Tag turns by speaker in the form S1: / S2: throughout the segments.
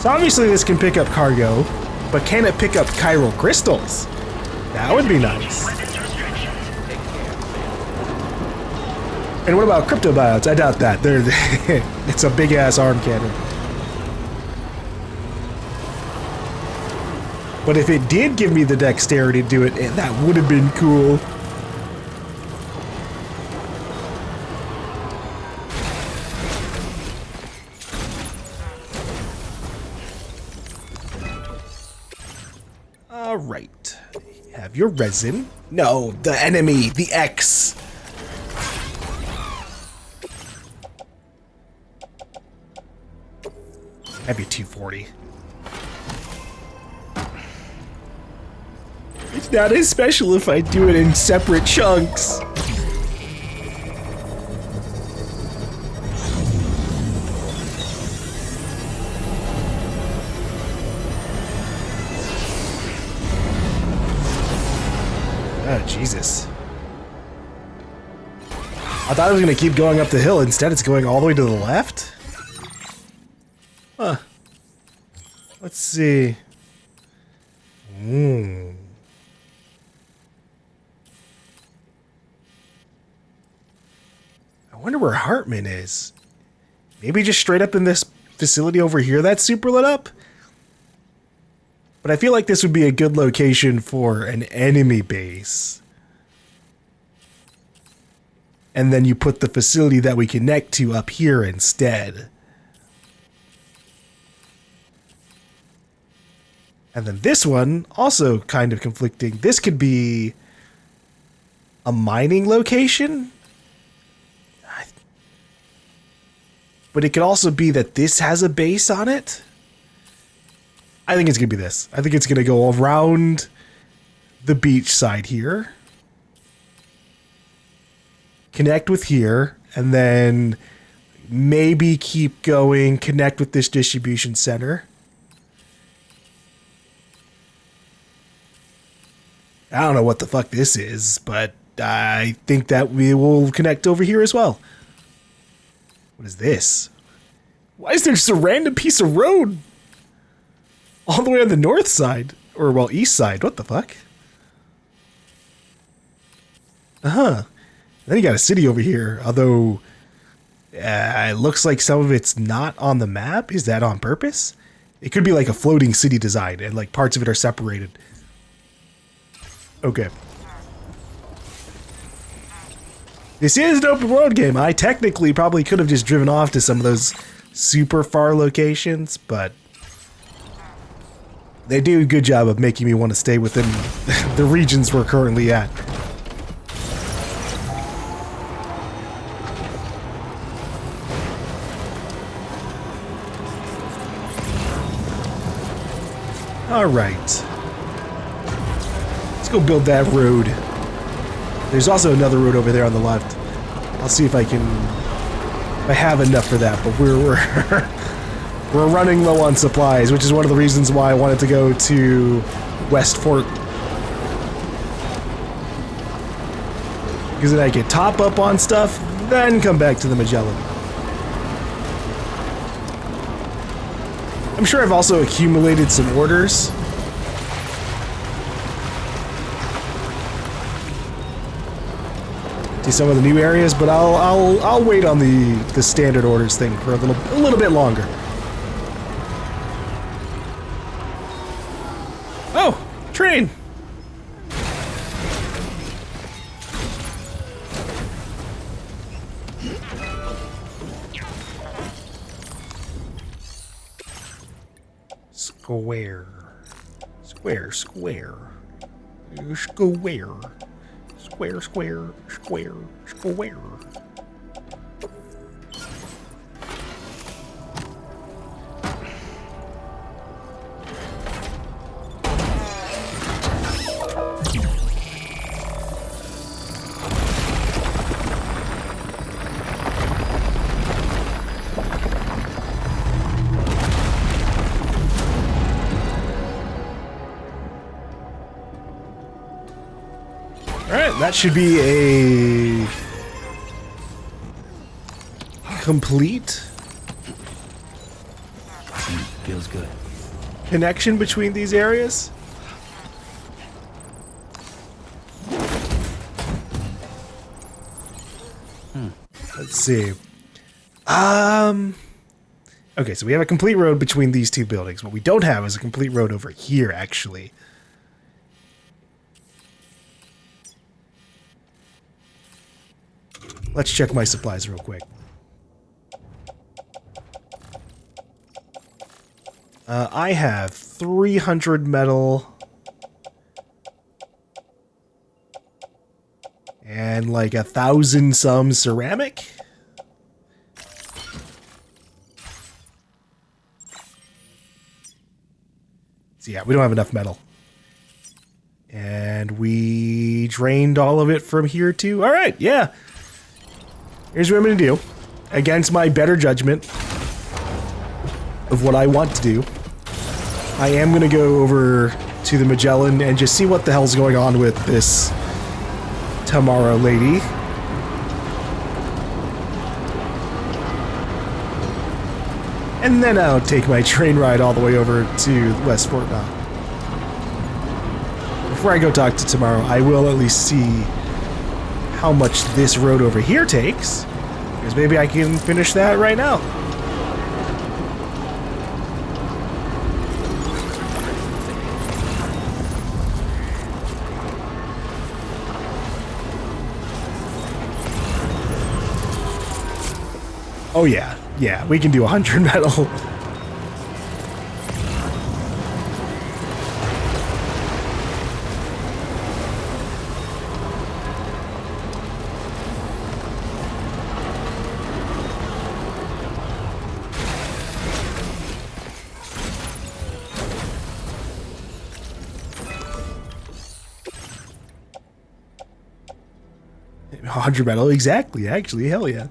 S1: So obviously this can pick up cargo, but can it pick up chiral crystals? That would be nice. And what about cryptobiotes? I doubt that. It's a big ass arm cannon. But if it did give me the dexterity to do it, that would have been cool. All right. Have your resin. No, the enemy, the X. Have your 240. It's not as special if I do it in separate chunks. Oh, Jesus. I thought it was going to keep going up the hill. Instead, it's going all the way to the left? Huh. Let's see. I wonder where Hartman is. Maybe just straight up in this facility over here that's super lit up? But I feel like this would be a good location for an enemy base. And then you put the facility that we connect to up here instead. And then this one, also kind of conflicting. This could be a mining location. But it could also be that this has a base on it. I think it's going to be this. I think it's going to go around the beach side here. Connect with here. And then maybe keep going. Connect with this distribution center. I don't know what the fuck this is, but I think that we will connect over here as well. What is this? Why is there just a random piece of road all the way on the north side? Or, well, east side. What the fuck? Uh-huh. Then you got a city over here, although it looks like some of it's not on the map. Is that on purpose? It could be like a floating city design, and like parts of it are separated. Okay. This is an open world game. I technically probably could have just driven off to some of those super far locations, but they do a good job of making me want to stay within the regions we're currently at. All right. Let's go build that road. There's also another road over there on the left. I'll see if I have enough for that, but we're running low on supplies, which is one of the reasons why I wanted to go to West Fort. Because then I could top up on stuff, then come back to the Magellan. I'm sure I've also accumulated some orders. To some of the new areas, but I'll wait on the standard orders thing for a little bit longer. Oh, train. Square. Square, square. Square. Square, square, square, square. That should be a complete
S2: Feels good.
S1: connection between these areas. Let's see. Okay, so we have a complete road between these two buildings. What we don't have is a complete road over here, actually. Let's check my supplies real quick. I have 300 metal. And like 1,000 some ceramic. So yeah, we don't have enough metal. And we drained all of it from here too. All right, yeah. Here's what I'm going to do. Against my better judgment of what I want to do, I am going to go over to the Magellan and just see what the hell's going on with this Tomorrow lady. And then I'll take my train ride all the way over to West Fort Knox. Before I go talk to Tomorrow, I will at least see how much this road over here takes, because maybe I can finish that right now. Oh yeah, yeah, we can do 100 metal. $100 metal, exactly, actually, hell yeah.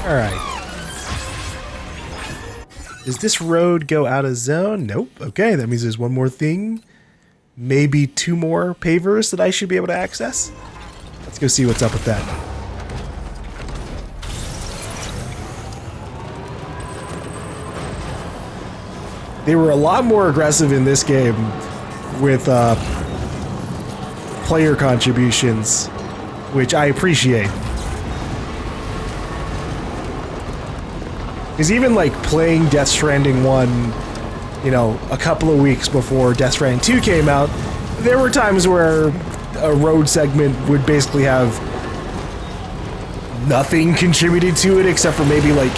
S1: Alright. Does this road go out of zone? Nope. Okay, that means there's one more thing. Maybe 2 more pavers that I should be able to access. Let's go see what's up with that. They were a lot more aggressive in this game with player contributions, which I appreciate. Because even like playing Death Stranding 1, you know, a couple of weeks before Death Stranding 2 came out, there were times where a road segment would basically have nothing contributed to it except for maybe like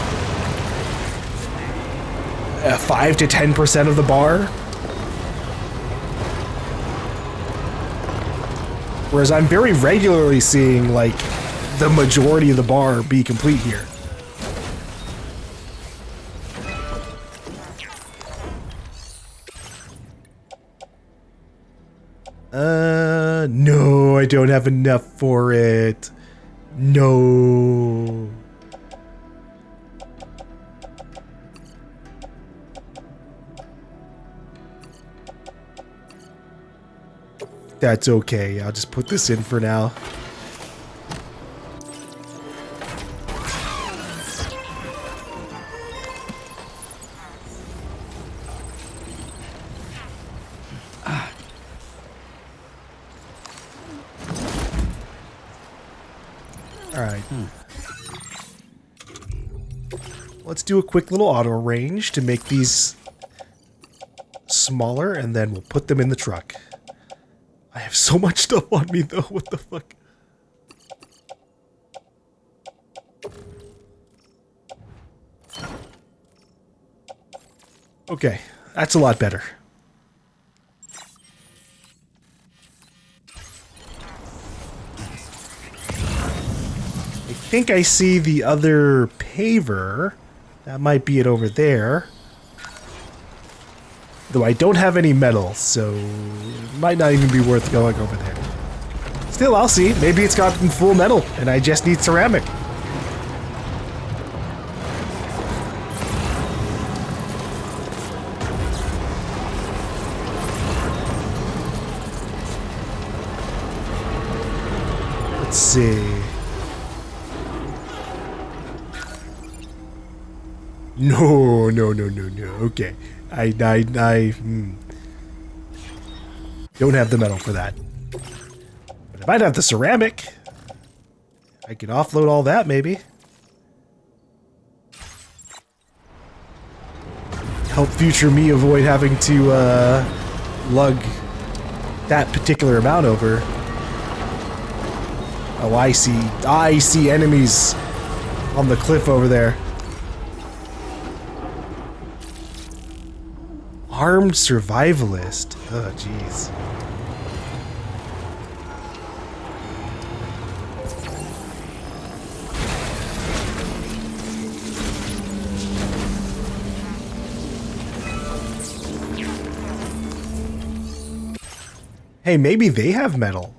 S1: 5 to 10% of the bar. Whereas I'm very regularly seeing like the majority of the bar be complete here. No, I don't have enough for it. No. That's okay. I'll just put this in for now. Alright. Let's do a quick little auto range to make these smaller, and then we'll put them in the truck. I have so much stuff on me, though. What the fuck? Okay, that's a lot better. I think I see the other paver. That might be it over there. Though I don't have any metal, so it might not even be worth going over there. Still, I'll see. Maybe it's gotten full metal, and I just need ceramic. Let's see. No. Okay. I don't have the metal for that. But I might have the ceramic. I could offload all that, maybe. Help future me avoid having to lug that particular amount over. Oh, I see enemies on the cliff over there. Armed survivalist. Oh, jeez. Hey, maybe they have metal.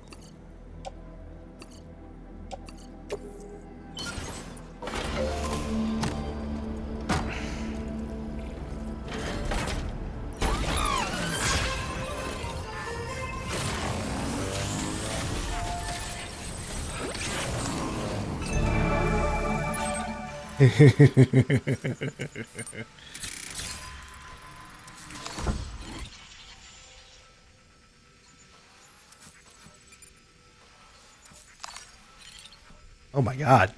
S1: Oh my god.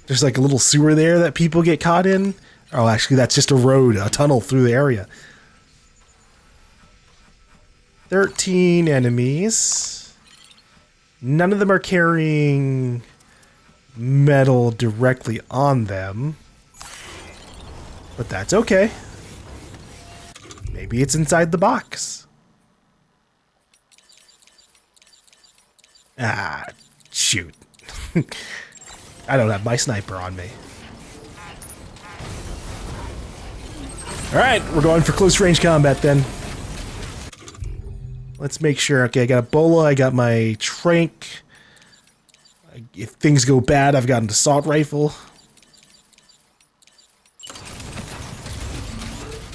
S1: There's like a little sewer there that people get caught in. Oh, actually, that's just a road, a tunnel through the area. 13 enemies. None of them are carrying metal directly on them. But that's okay. Maybe it's inside the box. Ah, shoot. I don't have my sniper on me. Alright, we're going for close range combat then. Let's make sure. Okay, I got Ebola, I got my trank. If things go bad, I've got an assault rifle.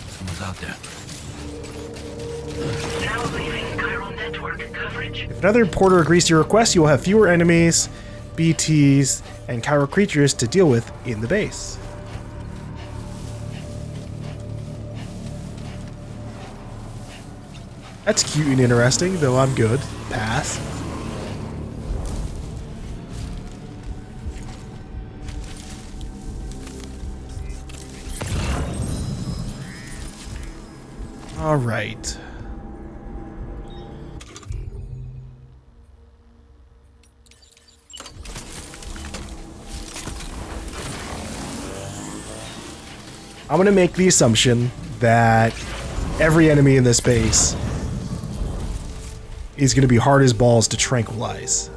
S2: Someone's out there.
S3: Now leaving chiral network coverage.
S1: If another porter agrees to your request, you will have fewer enemies, BTs, and chiral creatures to deal with in the base. That's cute and interesting, though I'm good. Pass. All right. I'm going to make the assumption that every enemy in this base is going to be hard as balls to tranquilize.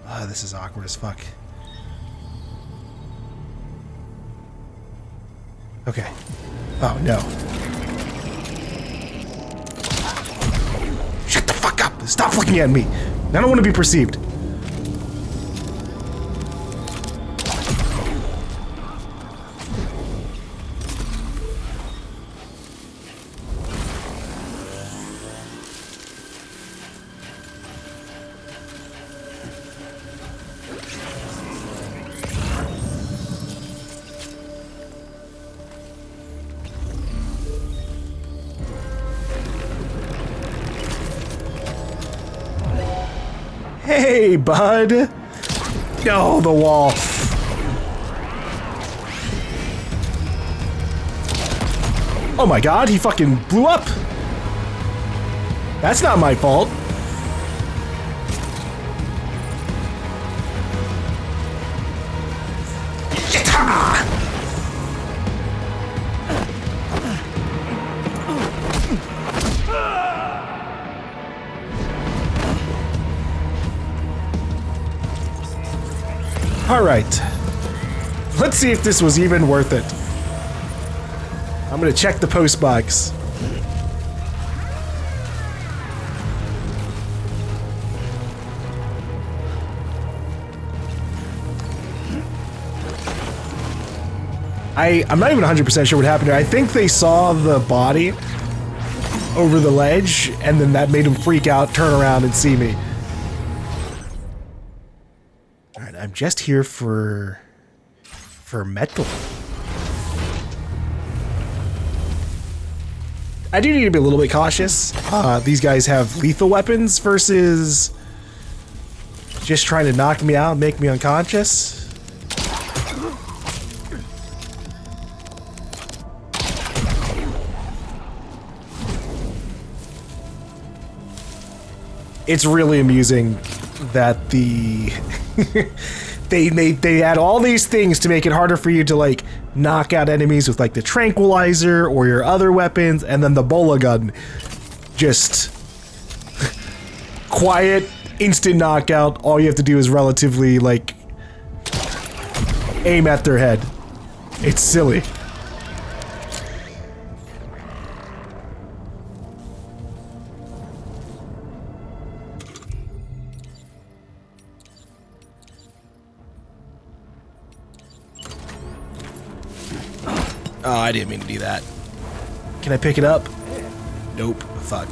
S1: Ah, this is awkward as fuck. Okay. Oh, no. Shut the fuck up! Stop looking at me! I don't want to be perceived. Hey, bud! Oh, the wall. Oh my god, he fucking blew up! That's not my fault. Alright. Let's see if this was even worth it. I'm gonna check the post box. I'm not even 100% sure what happened here. I think they saw the body over the ledge, and then that made them freak out, turn around, and see me. Alright, I'm just here for metal. I do need to be a little bit cautious. These guys have lethal weapons versus just trying to knock me out and make me unconscious. It's really amusing that they add all these things to make it harder for you to like knock out enemies with like the tranquilizer or your other weapons, and then the bola gun, just quiet, instant knockout. All you have to do is relatively like aim at their head. It's silly. Oh, I didn't mean to do that. Can I pick it up? Nope. Fuck.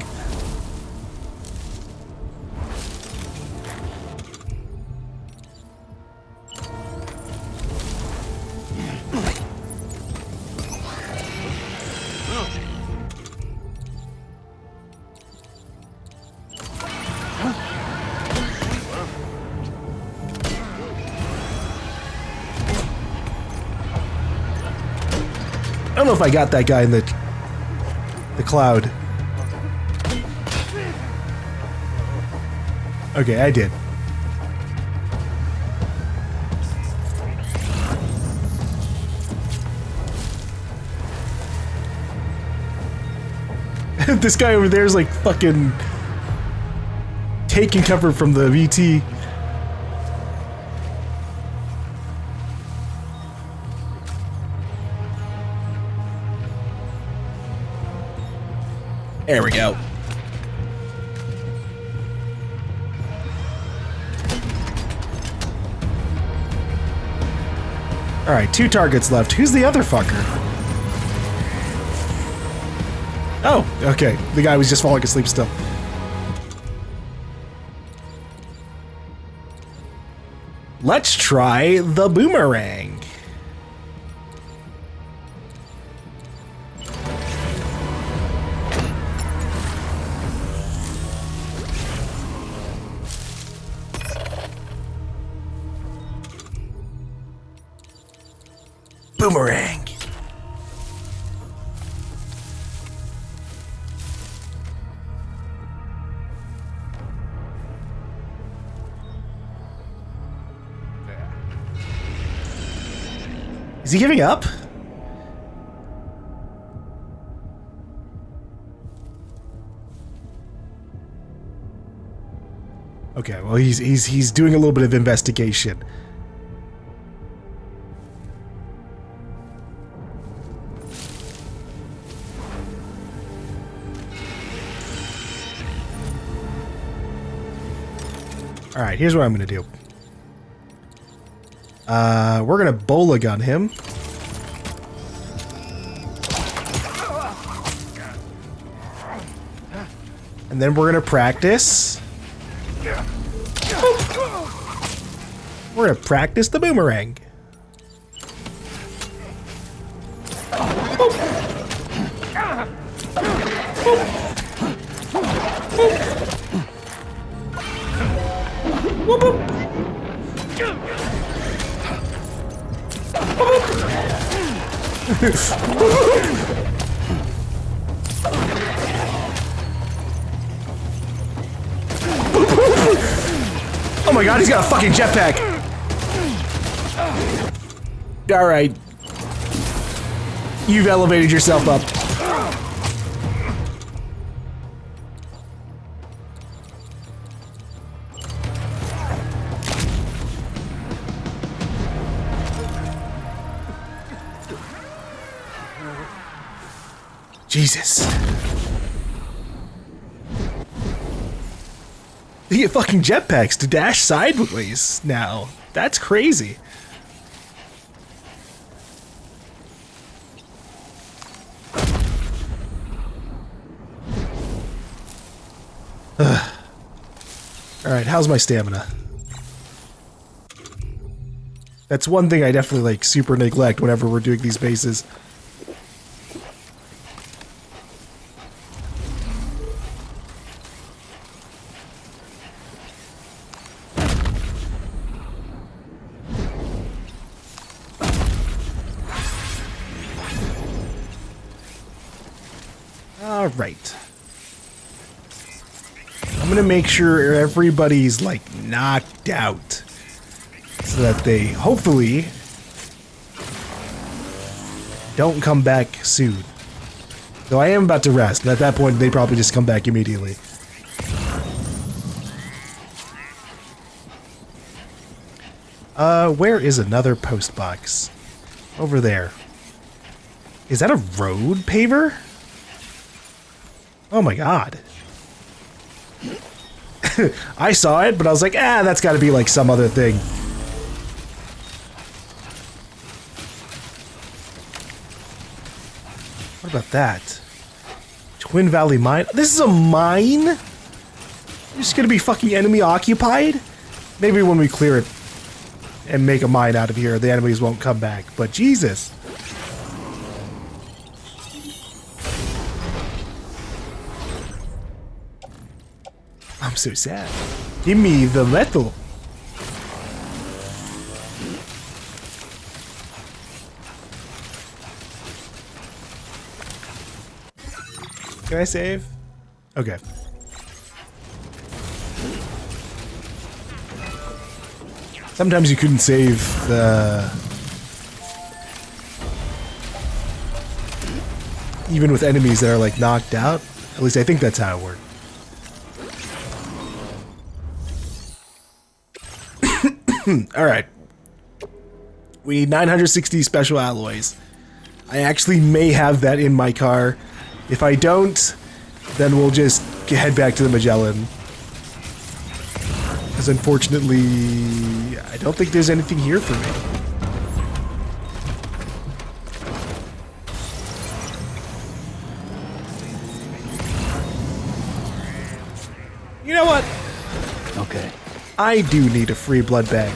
S1: I don't know if I got that guy in the cloud. Okay, I did. This guy over there is like fucking taking cover from the VT. There we go. Alright, 2 targets left. Who's the other fucker? Oh, okay. The guy was just falling asleep still. Let's try the boomerang. Boomerang. Is he giving up? Okay, well he's doing a little bit of investigation. Alright, here's what I'm gonna do. We're gonna bola gun him. And then we're gonna practice. We're gonna practice the boomerang. Oh my god, he's got a fucking jetpack! Alright. You've elevated yourself up. Jesus. You get fucking jetpacks to dash sideways now. That's crazy. Alright, how's my stamina? That's one thing I definitely like super neglect whenever we're doing these bases. Alright. I'm gonna make sure everybody's like knocked out so that they hopefully don't come back soon. Though I am about to rest, and at that point they probably just come back immediately. Where is another post box? Over there. Is that a road paver? Oh my god. I saw it, but I was like, ah, that's gotta be like some other thing. What about that? Twin Valley Mine? This is a mine? You're just gonna be fucking enemy occupied? Maybe when we clear it and make a mine out of here, the enemies won't come back, but Jesus. I'm so sad. Give me the metal. Can I save? Okay. Sometimes you couldn't save the... even with enemies that are like knocked out. At least I think that's how it worked. Alright. We need 960 special alloys. I actually may have that in my car. If I don't, then we'll just head back to the Magellan. Because unfortunately, I don't think there's anything here for me. You know what?
S2: Okay.
S1: I do need a free blood bag.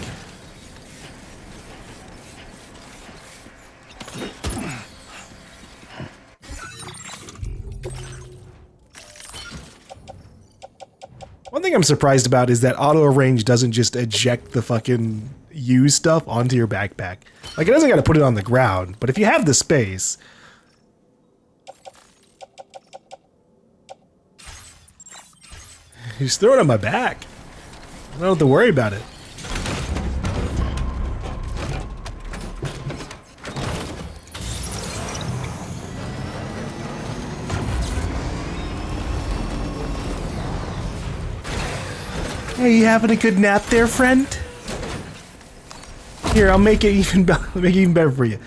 S1: One thing I'm surprised about is that auto arrange doesn't just eject the fucking used stuff onto your backpack. Like, it doesn't gotta put it on the ground, but if you have the space... Just throw it on my back. I don't have to worry about it. Hey, you having a good nap there, friend? Here, I'll make it even better for you.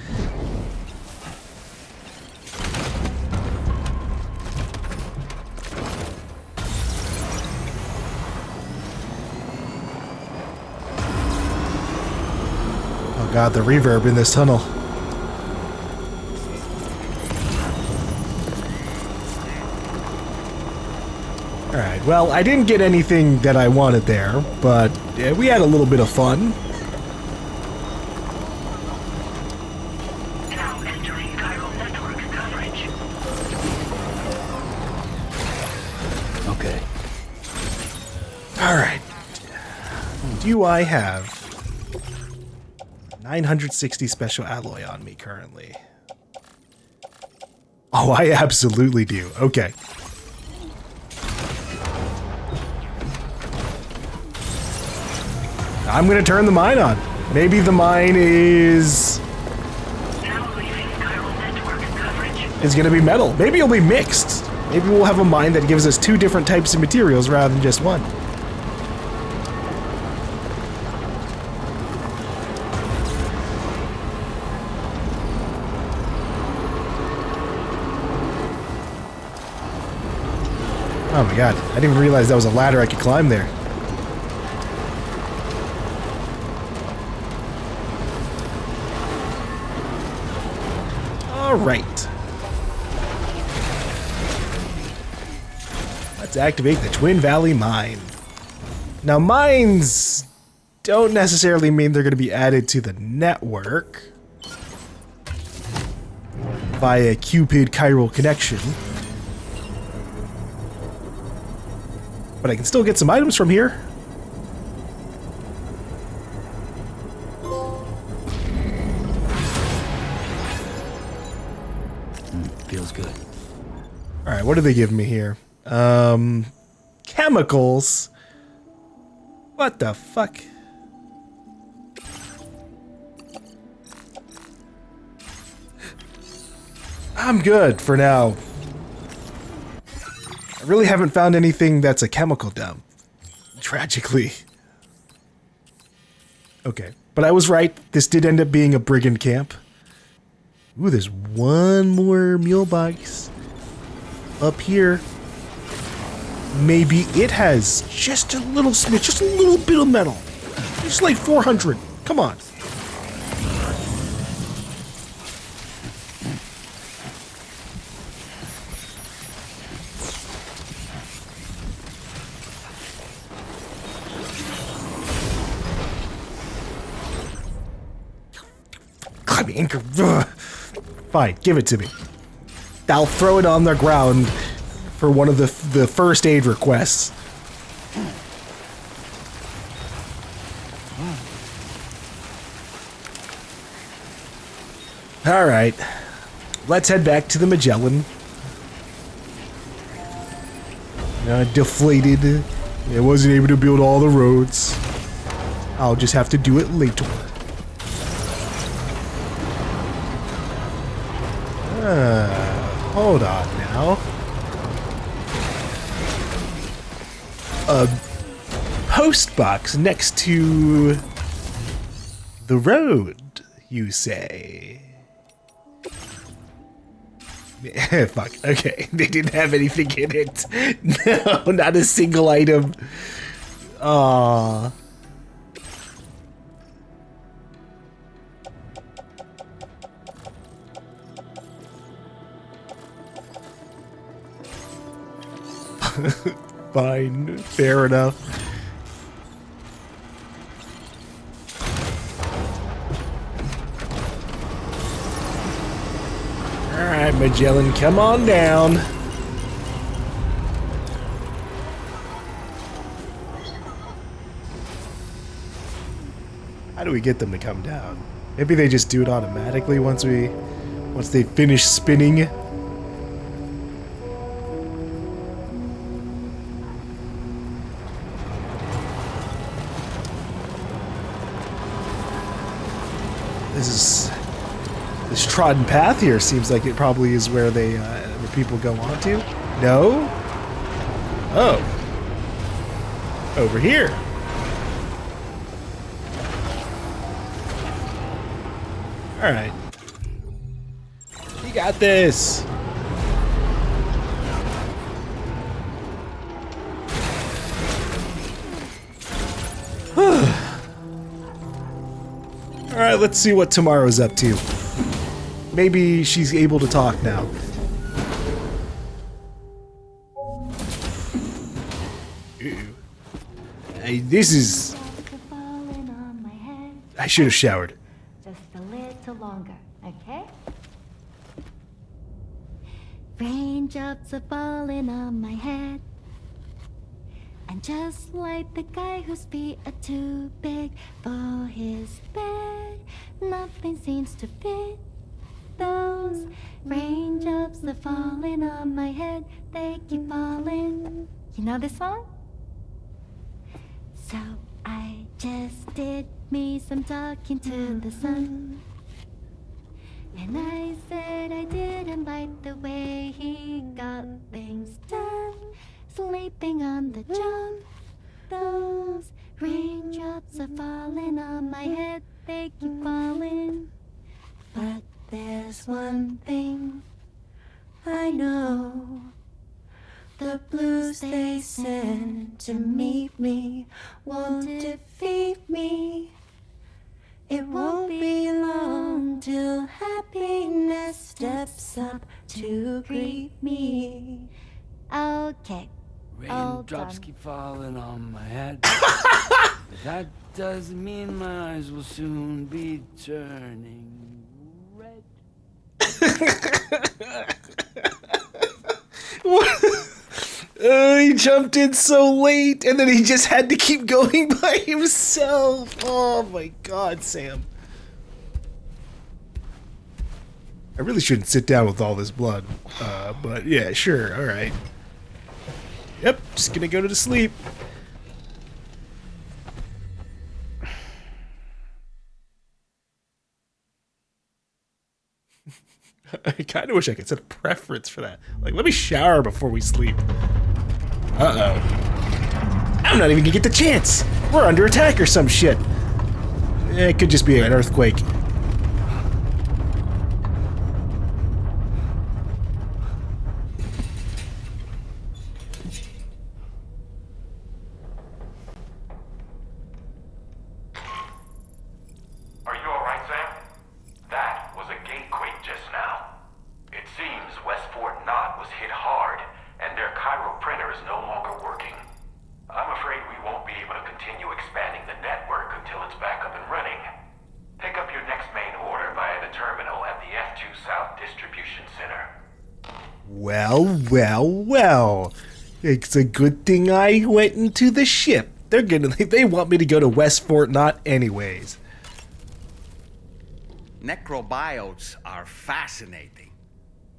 S1: Oh god, the reverb in this tunnel. Alright, well, I didn't get anything that I wanted there, but we had a little bit of fun.
S3: Now entering chiral network coverage.
S2: Okay.
S1: Alright. Do I have 960 special alloy on me currently? Oh, I absolutely do. Okay. I'm gonna turn the mine on. Maybe the mine is...
S3: Now leaving chiral network coverage.
S1: is gonna be metal. Maybe it'll be mixed. Maybe we'll have a mine that gives us two different types of materials rather than just one. Oh my god, I didn't even realize that was a ladder I could climb there. Alright. Let's activate the Twin Valley Mine. Now, mines don't necessarily mean they're going to be added to the network via Cupid chiral connection. But I can still get some items from here.
S2: Feels good.
S1: Alright, what do they give me here? Chemicals? What the fuck? I'm good for now. I really haven't found anything that's a chemical dump. Tragically. Okay, but I was right. This did end up being a brigand camp. Ooh, there's one more mule box up here. Maybe it has just a little smidge, just a little bit of metal. Just like 400. Come on. Climbing anchor. Ugh. Fine, give it to me. I'll throw it on the ground for one of the first aid requests. All right, let's head back to the Magellan. Deflated. I wasn't able to build all the roads. I'll just have to do it later. Hold on now. A post box next to the road, you say? Fuck, okay. They didn't have anything in it. No, not a single item. Aww. Fine, fair enough. Alright, Magellan, come on down. How do we get them to come down? Maybe they just do it automatically once they finish spinning. This trodden path here seems like it probably is where where people go on to. No? Oh. Over here. Alright. You got this. Alright, let's see what tomorrow's up to. Maybe she's able to talk now. Hey, this is... I should have showered.
S4: Just a little longer, okay? Raindrops are falling on my head. And just like the guy whose feet are too big for his bed, nothing seems to fit. Those raindrops are falling on my head, they keep falling. You know this song? So I just did me some talking to the sun. And I said I didn't like the way he got things done. Sleeping on the job. Those raindrops are falling on my head, they keep falling. But there's one thing I know. The blues they send to meet me won't defeat me. It won't be long till happiness steps up to greet me. Okay.
S2: Raindrops keep falling on my head. But that doesn't mean my eyes will soon be turning red.
S1: He jumped in so late, and then he just had to keep going by himself. Oh my god, Sam. I really shouldn't sit down with all this blood. But yeah, sure, alright. Yep, just gonna go to sleep. I kind of wish I could set a preference for that. Like, let me shower before we sleep. Uh-oh. I'm not even gonna get the chance. We're under attack or some shit. It could just be an earthquake.
S5: Are you alright, Sam? That was a gate quake just now. It seems West Fort Knott was hit hard, and their Cairo printer is no longer working. I'm afraid we won't be able to continue expanding the network until it's back up and running. Pick up your next main order via the terminal at the F2 South Distribution Center.
S1: Well, well, well. It's a good thing I went into the ship. They want me to go to West Fort Knott anyways.
S6: Necrobiotes are fascinating,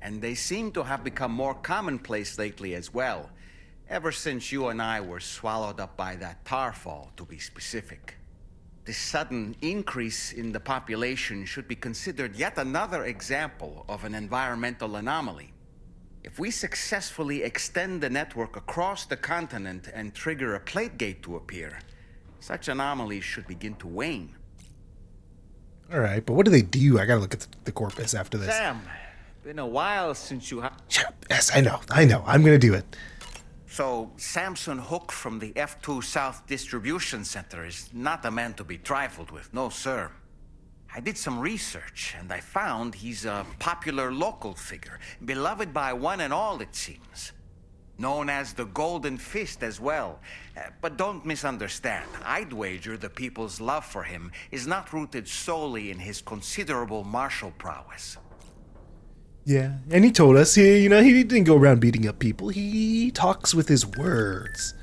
S6: and they seem to have become more commonplace lately as well, ever since you and I were swallowed up by that tarfall, to be specific. This sudden increase in the population should be considered yet another example of an environmental anomaly. If we successfully extend the network across the continent and trigger a plate gate to appear, such anomalies should begin to wane.
S1: Alright, but what do they do? I gotta look at the corpus after this.
S6: Sam, been a while since you
S1: Shut up. Yes, I know. I'm gonna do it.
S6: So, Samson Hook from the F2 South Distribution Center is not a man to be trifled with, no sir. I did some research, and I found he's a popular local figure, beloved by one and all, it seems. Known as the Golden Fist as well. But don't misunderstand. I'd wager the people's love for him is not rooted solely in his considerable martial prowess.
S1: Yeah, and he told us, he didn't go around beating up people. He talks with his words.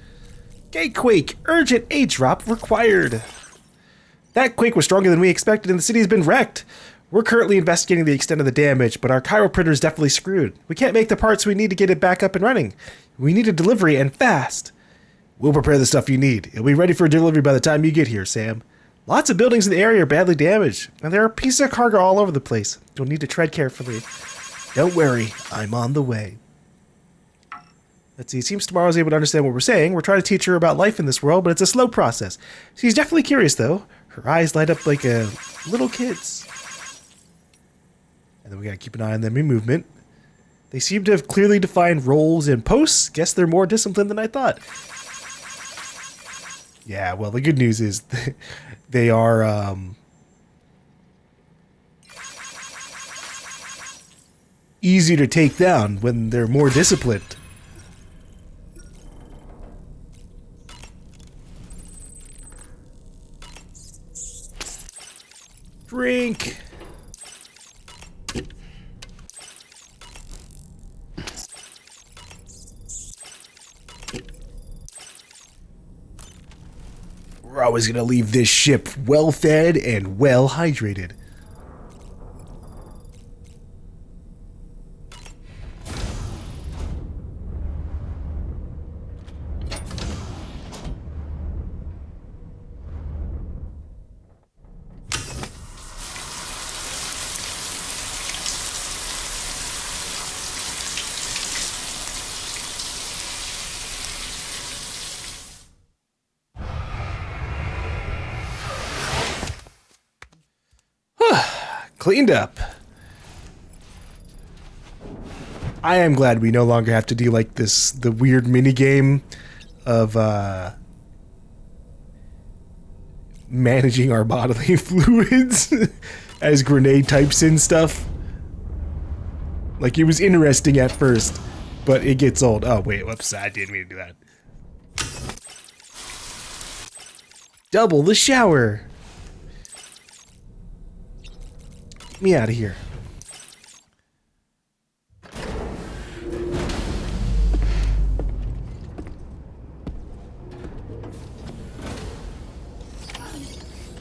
S1: Gate quake, urgent aid drop required. That quake was stronger than we expected, and the city has been wrecked. We're currently investigating the extent of the damage, but our Cairo printer is definitely screwed. We can't make the parts we need to get it back up and running. We need a delivery, and fast. We'll prepare the stuff you need. It'll be ready for delivery by the time you get here, Sam. Lots of buildings in the area are badly damaged, and there are pieces of cargo all over the place. You'll need to tread carefully. Don't worry, I'm on the way. Let's see, it seems Tomorrow's able to understand what we're saying. We're trying to teach her about life in this world, but it's a slow process. She's definitely curious, though. Her eyes light up like a little kid's. And then we gotta keep an eye on them in movement. They seem to have clearly defined roles and posts. Guess they're more disciplined than I thought. Yeah, well, the good news is they are easier to take down when they're more disciplined. Drink. We're always gonna leave this ship well fed and well hydrated. Cleaned up. I am glad we no longer have to do like the weird mini game of managing our bodily fluids as grenade types in stuff. Like, it was interesting at first, but it gets old. Oh wait, whoops, I didn't mean to do that. Double the shower. Get me out of here.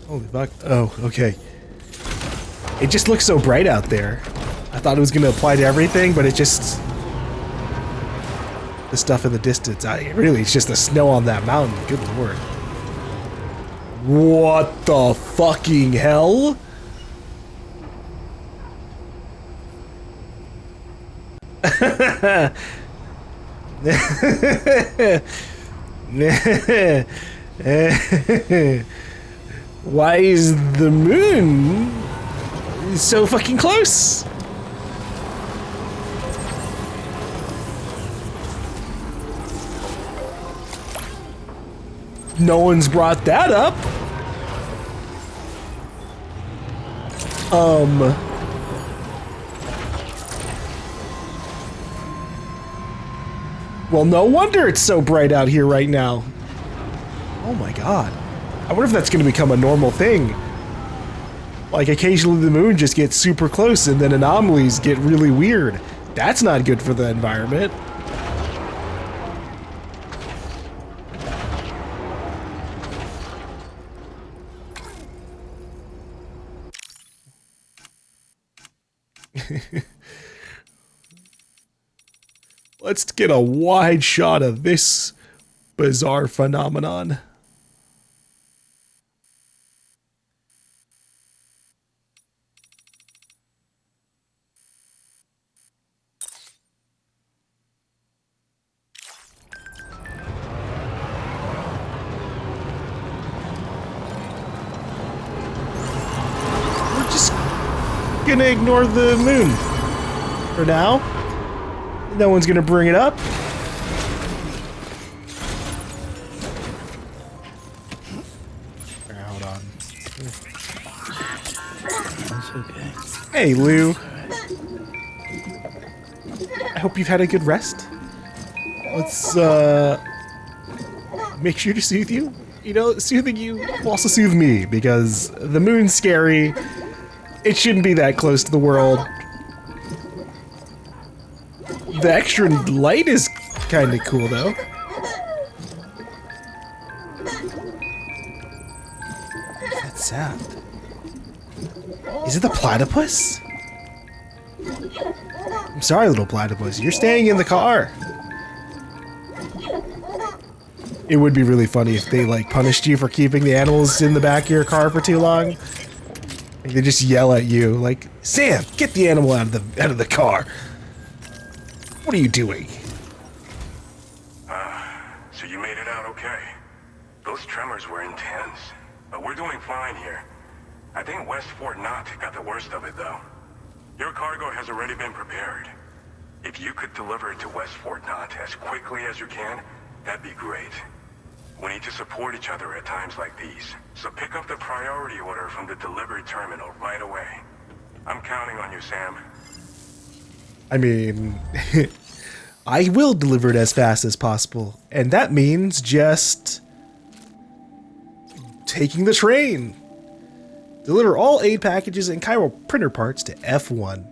S1: Holy fuck. Oh, okay. It just looks so bright out there. I thought it was going to apply to everything, but it just... The stuff in the distance. Really, it's just the snow on that mountain. Good lord. What the fucking hell? Why is the moon so fucking close? No one's brought that up. Well, no wonder it's so bright out here right now. Oh my god. I wonder if that's going to become a normal thing. Like, occasionally the moon just gets super close and then anomalies get really weird. That's not good for the environment. Let's get a wide shot of this bizarre phenomenon. We're just gonna ignore the moon for now. No one's gonna bring it up. Hold on.
S2: That's okay.
S1: Hey, Lou. I hope you've had a good rest. Let's make sure to soothe you. You know, soothing you will also soothe me, because the moon's scary. It shouldn't be that close to the world. The extra light is kind of cool, though. What's that sound? Is it the platypus? I'm sorry, little platypus. You're staying in the car. It would be really funny if they, like, punished you for keeping the animals in the back of your car for too long. Like, they just yell at you, like, Sam, get the animal out of the car. What are you doing?
S7: So you made it out okay. Those tremors were intense, but we're doing fine here. I think West Fort Knott got the worst of it, though. Your cargo has already been prepared. If you could deliver it to West Fort Knott as quickly as you can, that'd be great. We need to support each other at times like these, so pick up the priority order from the delivery terminal right away. I'm counting on you, Sam.
S1: I mean, I will deliver it as fast as possible, and that means just taking the train. Deliver all aid packages and chiral printer parts to F1.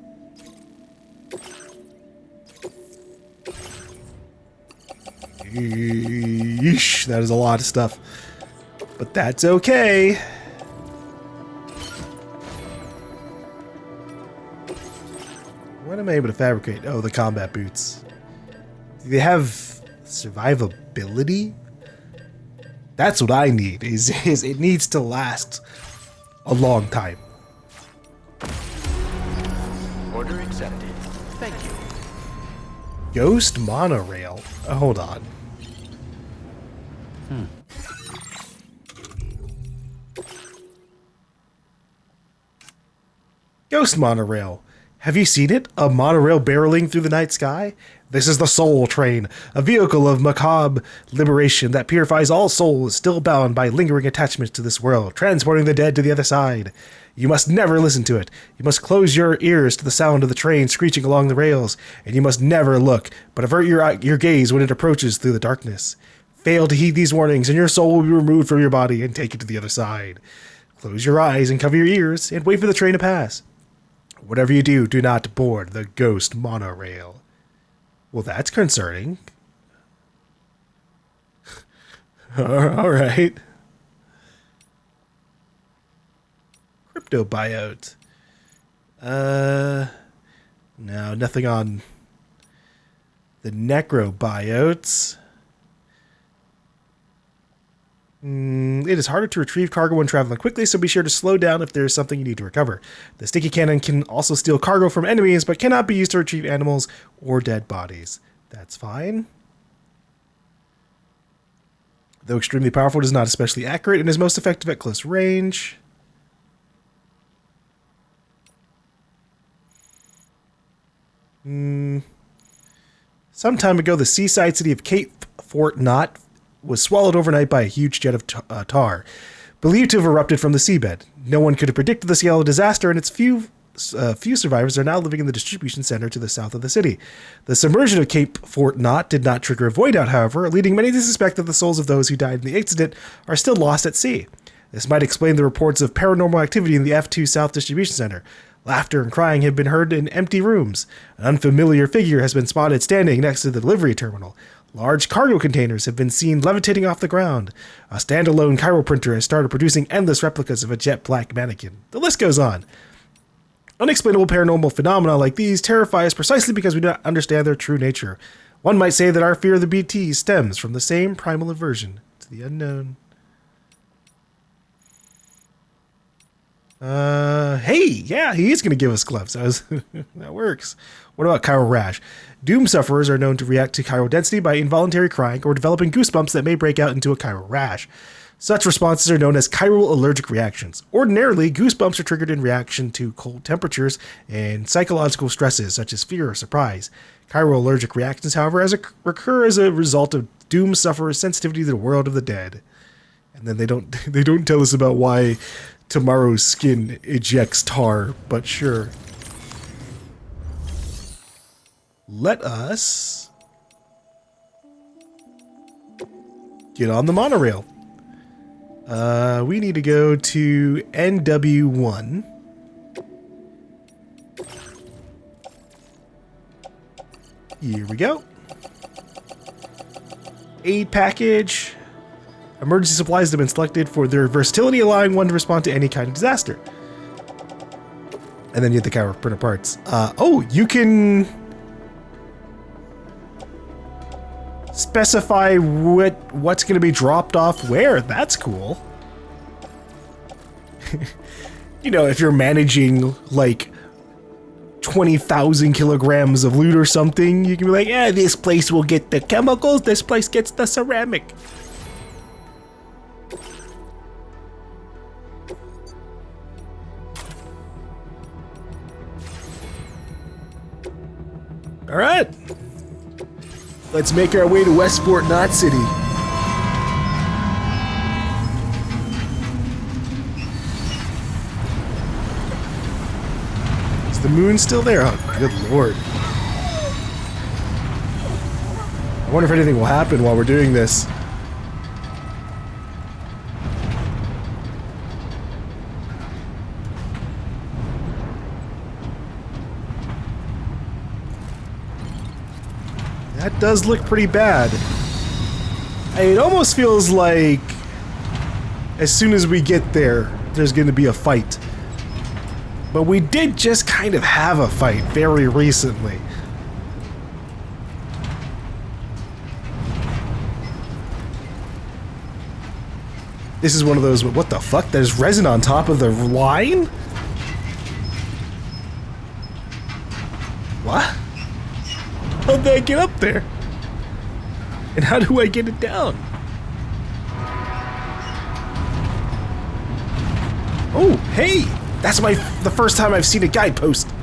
S1: Yeesh, that is a lot of stuff, but that's okay. What am I able to fabricate? Oh, the combat boots. Do they have survivability? That's what I need, is it needs to last a long time.
S8: Order accepted. Thank you.
S1: Ghost Monorail. Hold on. Ghost Monorail. Have you seen it? A monorail barreling through the night sky? This is the Soul Train, a vehicle of macabre liberation that purifies all souls still bound by lingering attachments to this world, transporting the dead to the other side. You must never listen to it. You must close your ears to the sound of the train screeching along the rails, and you must never look, but avert your gaze when it approaches through the darkness. Fail to heed these warnings, and your soul will be removed from your body and taken to the other side. Close your eyes and cover your ears, and wait for the train to pass. Whatever you do, do not board the ghost monorail. Well, that's concerning. All right. Crypto buyout. No, nothing on the necro buyouts. It is harder to retrieve cargo when traveling quickly, so be sure to slow down if there is something you need to recover. The sticky cannon can also steal cargo from enemies, but cannot be used to retrieve animals or dead bodies. That's fine. Though extremely powerful, it is not especially accurate and is most effective at close range. Some time ago, the seaside city of Cape Fort Knot was swallowed overnight by a huge jet of tar, believed to have erupted from the seabed. No one could have predicted the scale of disaster, and its few survivors are now living in the distribution center to the south of the city. The submersion of Cape Fort Knot did not trigger a void out, however, leading many to suspect that the souls of those who died in the accident are still lost at sea. This might explain the reports of paranormal activity in the F2 South Distribution Center. Laughter and crying have been heard in empty rooms. An unfamiliar figure has been spotted standing next to the delivery terminal. Large cargo containers have been seen levitating off the ground. A standalone chiroprinter has started producing endless replicas of a jet black mannequin. The list goes on. Unexplainable paranormal phenomena like these terrify us precisely because we do not understand their true nature. One might say that our fear of the BT stems from the same primal aversion to the unknown. Hey, yeah, he is going to give us gloves. That works. What about chiral rash? Doom sufferers are known to react to chiral density by involuntary crying or developing goosebumps that may break out into a chiral rash. Such responses are known as chiral allergic reactions. Ordinarily, goosebumps are triggered in reaction to cold temperatures and psychological stresses such as fear or surprise. Chiral allergic reactions, however, occur as a result of Doom sufferers' sensitivity to the world of the dead. And then they don't tell us about why tomorrow's skin ejects tar, but sure. Let us get on the monorail. We need to go to NW1. Here we go. Aid package. Emergency supplies have been selected for their versatility, allowing one to respond to any kind of disaster. And then you get the chiroprinter parts. You can specify what's going to be dropped off where. That's cool. You know, if you're managing like 20,000 kilograms of loot or something, you can be like, yeah, this place will get the chemicals, this place gets the ceramic. All right, let's make our way to West Fort Knot City. Is the moon still there? Oh, good lord. I wonder if anything will happen while we're doing this. That does look pretty bad. It almost feels like as soon as we get there, there's going to be a fight. But we did just kind of have a fight very recently. This is one of those, what the fuck? There's resin on top of the line? What? How'd that get up there? And how do I get it down? Oh, hey! That's the first time I've seen a guidepost.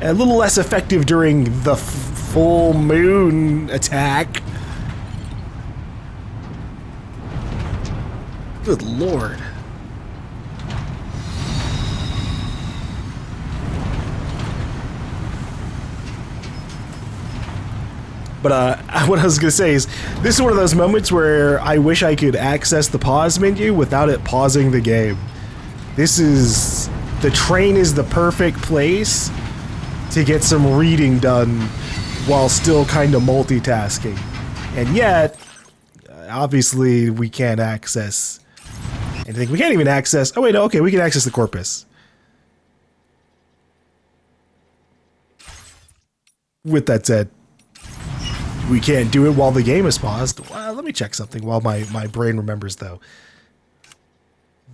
S1: a little less effective during the full moon attack. Good lord. But what I was going to say is, this is one of those moments where I wish I could access the pause menu without it pausing the game. The train is the perfect place to get some reading done while still kind of multitasking. And yet, obviously, we can't access anything. We can't even access... Oh wait, no, okay, we can access the corpus. With that said, we can't do it while the game is paused. Well, let me check something while my brain remembers, though.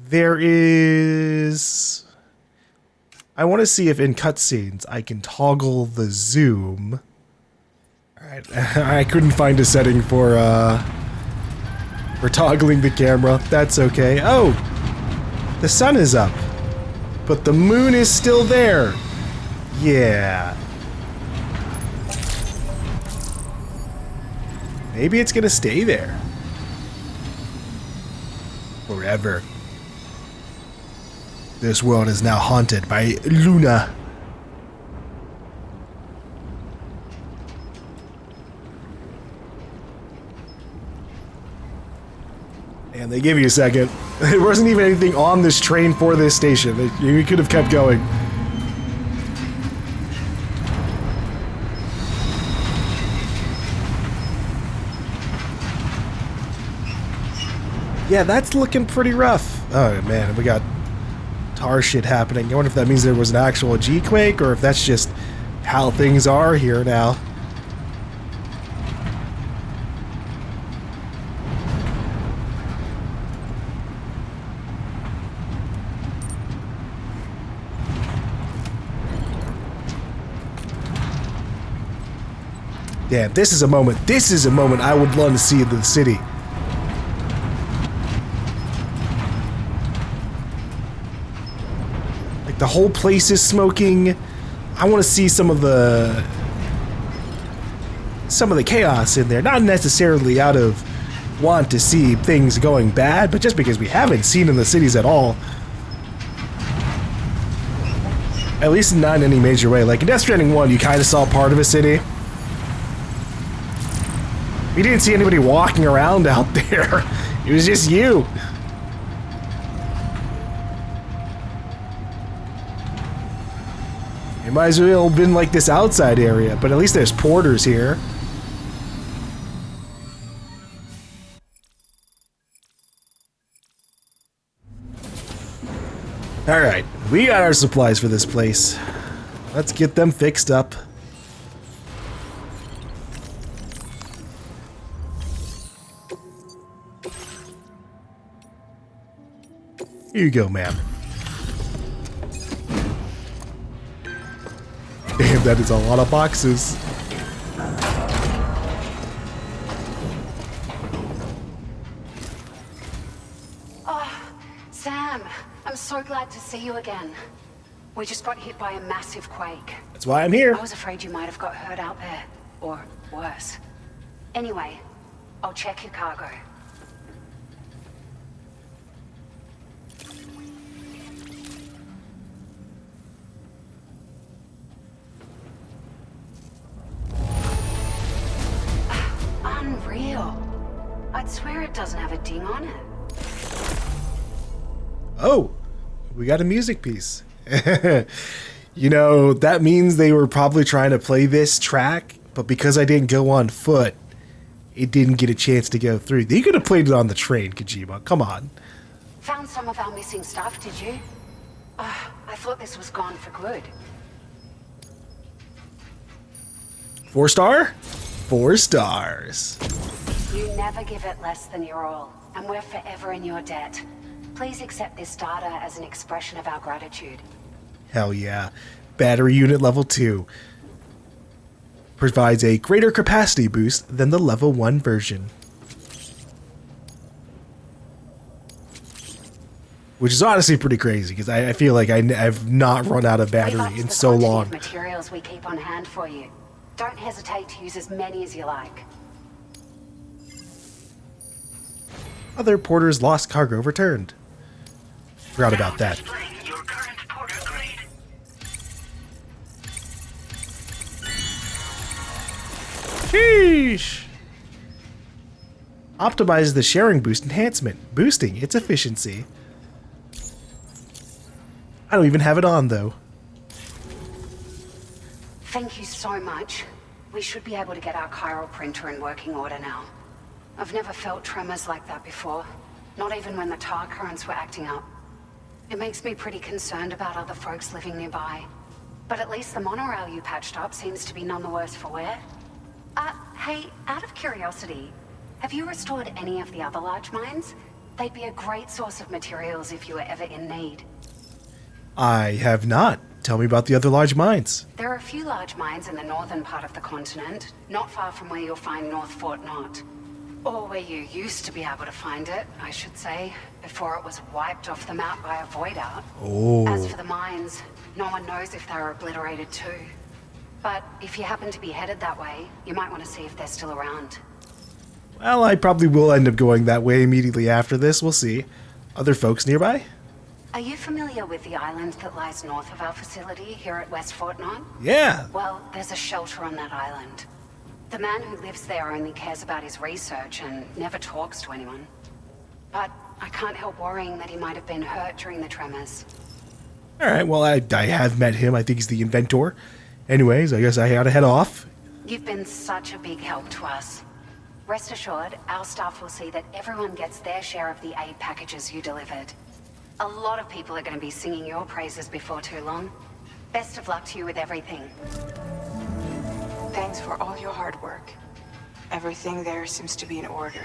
S1: There is... I want to see if in cutscenes I can toggle the zoom. Alright, I couldn't find a setting for toggling the camera. That's okay. Oh! The sun is up. But the moon is still there. Yeah. Maybe it's gonna stay there. Forever. This world is now haunted by Luna. And they give you a second. There wasn't even anything on this train for this station. You could have kept going. Yeah, that's looking pretty rough. Oh man, we got tar shit happening. I wonder if that means there was an actual G-quake or if that's just how things are here now. Damn, this is a moment. This is a moment I would love to see in the city. The whole place is smoking. I want to see some of the chaos in there. Not necessarily out of want to see things going bad, but just because we haven't seen in the cities at all. At least not in any major way. Like in Death Stranding 1, you kind of saw part of a city. You didn't see anybody walking around out there. It was just you. It might as well have been like this outside area, but at least there's porters here. Alright, we got our supplies for this place. Let's get them fixed up. Here you go, ma'am. Damn, that is a lot of boxes.
S9: Oh, Sam, I'm so glad to see you again. We just got hit by a massive quake.
S1: That's why I'm here.
S9: I was afraid you might have got hurt out there, or worse. Anyway, I'll check your cargo. Unreal. I'd swear it doesn't have a ding on it.
S1: Oh, we got a music piece. You know, that means they were probably trying to play this track, but because I didn't go on foot, it didn't get a chance to go through. You could have played it on the train, Kojima. Come on.
S9: Found some of our missing stuff, did you? I thought this was gone for good.
S1: 4 star? 4 stars.
S9: You never give it less than your all, and we're forever in your debt. Please accept this data as an expression of our gratitude.
S1: Hell yeah. Battery unit level 2. Provides a greater capacity boost than the level 1 version. Which is honestly pretty crazy, because I feel like I've not run out of battery in so long.
S9: Materials we keep on hand for you. Don't hesitate to use as many as you like.
S1: Other porters lost cargo returned. Forgot about that.
S3: Displaying your current porter grade.
S1: Sheesh! Optimize the sharing boost enhancement, boosting its efficiency. I don't even have it on, though.
S9: Thank you so much. We should be able to get our chiral printer in working order now. I've never felt tremors like that before. Not even when the tar currents were acting up. It makes me pretty concerned about other folks living nearby. But at least the monorail you patched up seems to be none the worse for wear. Hey, out of curiosity, have you restored any of the other large mines? They'd be a great source of materials if you were ever in need.
S1: I have not. Tell me about the other large mines.
S9: There are a few large mines in the northern part of the continent, not far from where you'll find North Fort Knot. Or where you used to be able to find it, I should say, before it was wiped off the map by a void out.
S1: Oh.
S9: As for the mines, no one knows if they were obliterated too. But if you happen to be headed that way, you might want to see if they're still around.
S1: Well, I probably will end up going that way immediately after this. We'll see. Other folks nearby?
S9: Are you familiar with the island that lies north of our facility here at West Fort Knot?
S1: Yeah.
S9: Well, there's a shelter on that island. The man who lives there only cares about his research and never talks to anyone. But I can't help worrying that he might have been hurt during the tremors.
S1: Alright, well, I have met him. I think he's the inventor. Anyways, I guess I gotta head off.
S9: You've been such a big help to us. Rest assured, our staff will see that everyone gets their share of the aid packages you delivered. A lot of people are going to be singing your praises before too long. Best of luck to you with everything.
S10: Thanks for all your hard work. Everything there seems to be in order.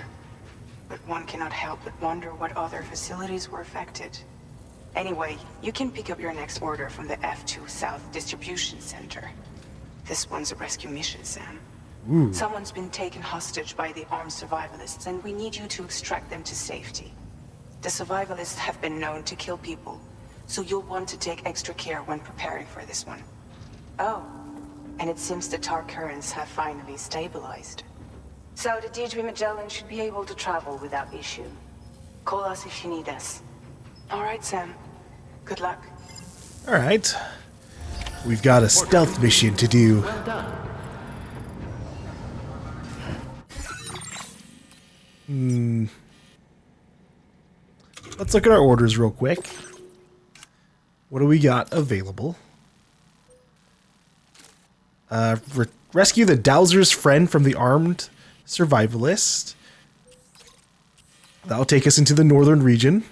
S10: But one cannot help but wonder what other facilities were affected. Anyway, you can pick up your next order from the F2 South Distribution Center. This one's a rescue mission, Sam.
S1: Ooh.
S10: Someone's been taken hostage by the armed survivalists, and we need you to extract them to safety. The survivalists have been known to kill people, so you'll want to take extra care when preparing for this one. Oh, and it seems the tar currents have finally stabilized. So the D3 Magellan should be able to travel without issue. Call us if you need us. All right, Sam. Good luck.
S1: Alright. We've got a stealth mission to do.
S8: Well done.
S1: Let's look at our orders real quick. What do we got available? Rescue the Dowser's friend from the armed survivalist. That'll take us into the northern region.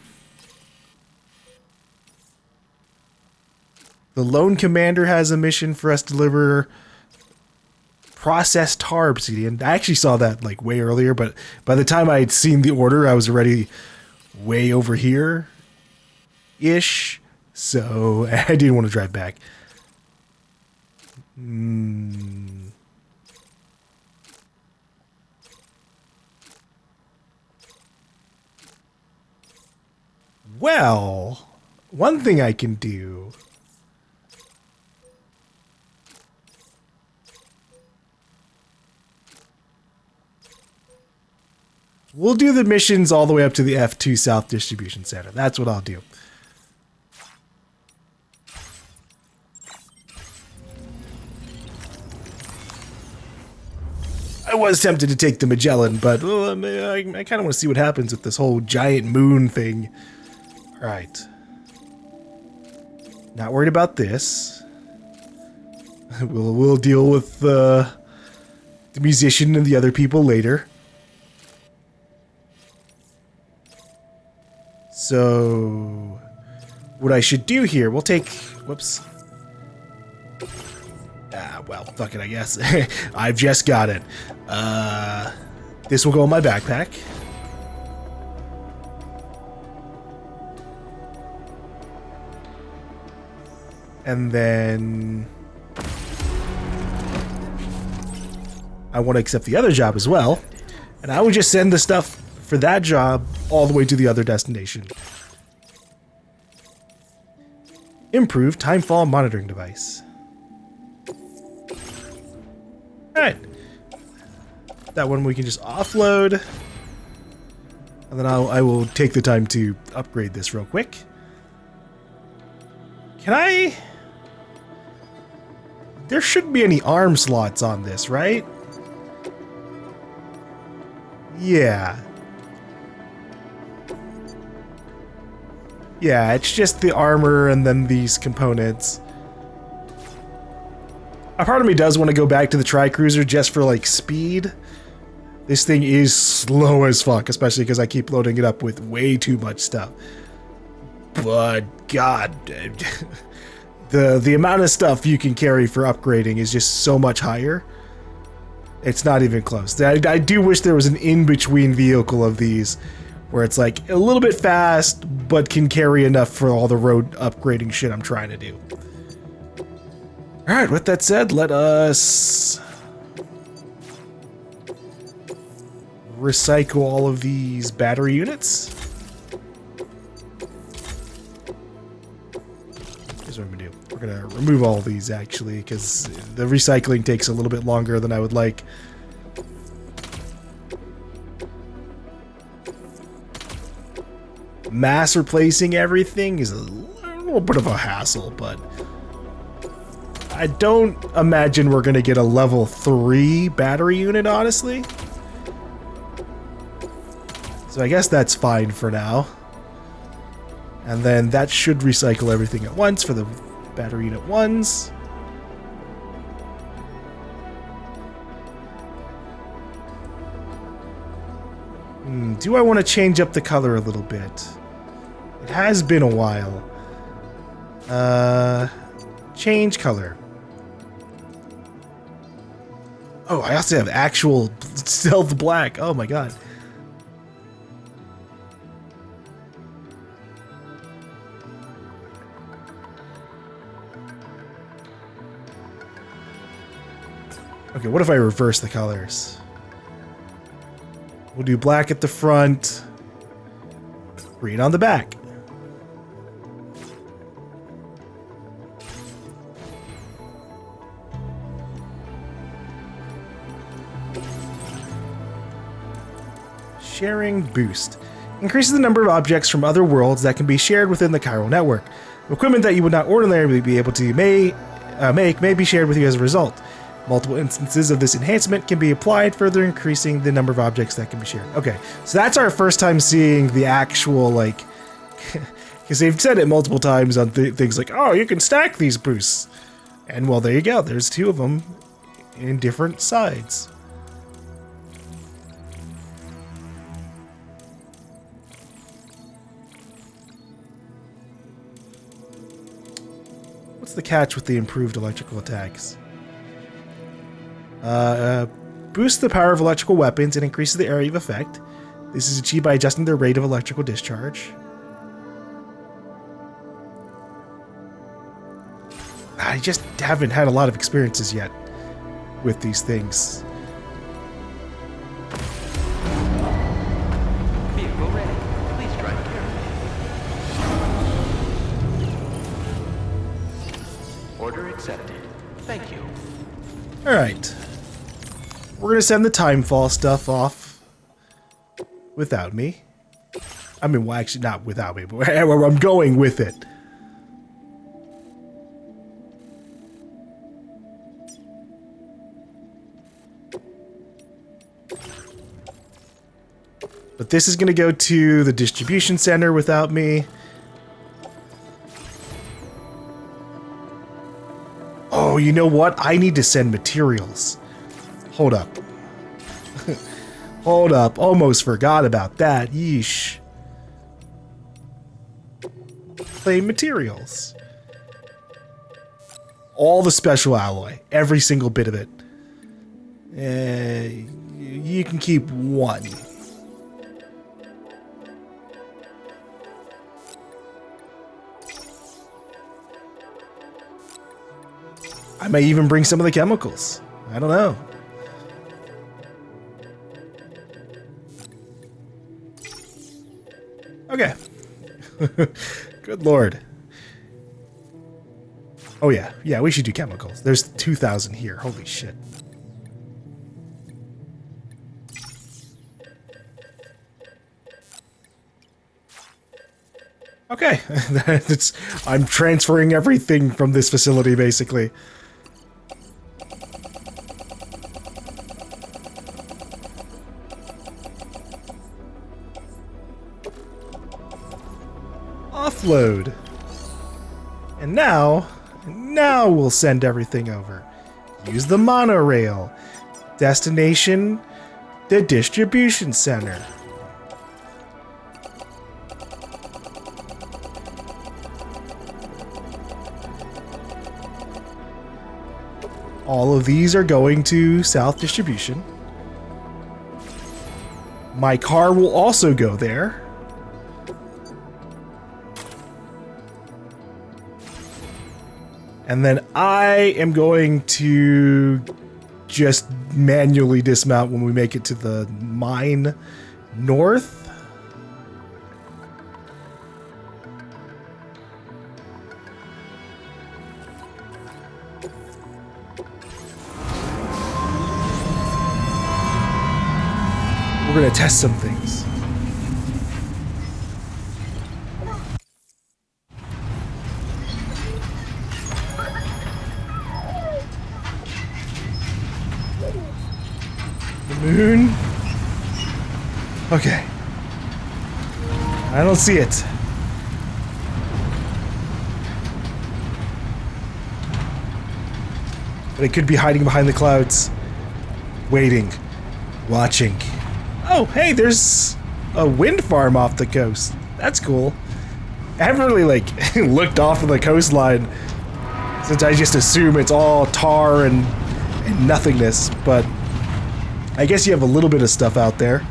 S1: The lone commander has a mission for us to deliver processed tar obsidian. I actually saw that like way earlier, but by the time I had seen the order, I was already way over here ish. So I didn't want to drive back. Well, one thing I can do. We'll do the missions all the way up to the F2 South Distribution Center. That's what I'll do. I was tempted to take the Magellan, but I kind of want to see what happens with this whole giant moon thing. All right. Not worried about this. We'll deal with the musician and the other people later. So, what I should do here, we'll take, whoops. Well, fuck it, I guess. I've just got it. This will go in my backpack. And then I want to accept the other job as well. And I would just send the stuff for that job all the way to the other destination. Improved timefall monitoring device. Alright. That one we can just offload. And then I will take the time to upgrade this real quick. Can I... There shouldn't be any arm slots on this, right? Yeah. Yeah, it's just the armor and then these components. A part of me does want to go back to the Tri-Cruiser just for, like, speed. This thing is slow as fuck, especially because I keep loading it up with way too much stuff. But, god, the amount of stuff you can carry for upgrading is just so much higher. It's not even close. I do wish there was an in-between vehicle of these where it's like a little bit fast, but can carry enough for all the road upgrading shit I'm trying to do. Alright, with that said, let us recycle all of these battery units. Here's what I'm gonna do. We're gonna remove all of these actually, because the recycling takes a little bit longer than I would like. Mass replacing everything is a little bit of a hassle, but I don't imagine we're gonna get a level 3 battery unit, honestly. So I guess that's fine for now. And then that should recycle everything at once for the battery unit 1s. Do I want to change up the color a little bit? It has been a while. Change color. Oh, I also have actual stealth black. Oh my god. Okay, what if I reverse the colors? We'll do black at the front, green on the back. Sharing boost. Increases the number of objects from other worlds that can be shared within the chiral network. Equipment that you would not ordinarily be able to make may be shared with you as a result. Multiple instances of this enhancement can be applied, further increasing the number of objects that can be shared. Okay, so that's our first time seeing the actual, like... Because they've said it multiple times on things like, oh, you can stack these boosts. And, well, there you go. There's 2 of them in different sides. What's the catch with the improved electrical attacks? Boosts the power of electrical weapons and increases the area of effect. This is achieved by adjusting their rate of electrical discharge. I just haven't had a lot of experiences yet with these things.
S8: Vehicle ready. Please drive carefully. Order accepted. Thank you.
S1: Alright. We're gonna send the timefall stuff off without me. I mean, well, actually not without me, but where I'm going with it. But this is gonna go to the distribution center without me. Oh, you know what? I need to send materials. Hold up. Hold up. Almost forgot about that. Yeesh. Play materials. All the special alloy. Every single bit of it. You can keep 1. I may even bring some of the chemicals. I don't know. Okay. Good lord. Oh yeah, yeah, we should do chemicals. There's 2,000 here. Holy shit. Okay, I'm transferring everything from this facility, basically. Offload. And now we'll send everything over. Use the monorail. Destination, the distribution center. All of these are going to South Distribution. My car will also go there. And then I am going to just manually dismount when we make it to the mine north. We're gonna test some things. The moon. Okay. I don't see it. But it could be hiding behind the clouds. Waiting. Watching. Oh, hey, there's a wind farm off the coast. That's cool. I haven't really, like, looked off of the coastline since I just assume it's all tar and nothingness, but I guess you have a little bit of stuff out there.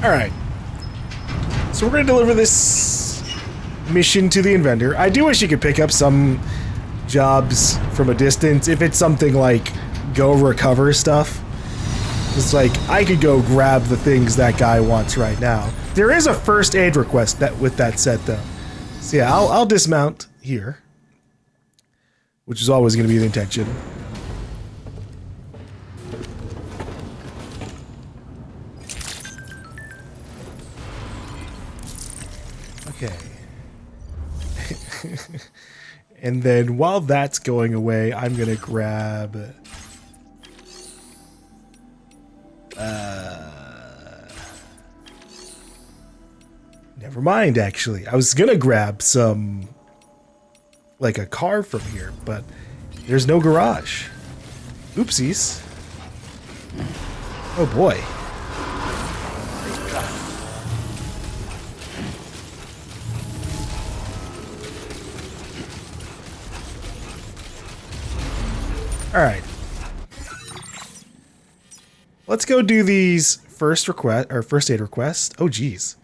S1: Alright. So we're going to deliver this mission to the inventor. I do wish you could pick up some jobs from a distance. If it's something like go recover stuff. It's like, I could go grab the things that guy wants right now. There is a first aid request with that set, though. So yeah, I'll dismount here. Which is always going to be the intention. Okay. And then while that's going away, I'm gonna grab never mind, actually. I was gonna grab some, like, a car from here, but there's no garage. Oopsies. Oh boy. Alright. Let's go do these first aid request. Oh, geez.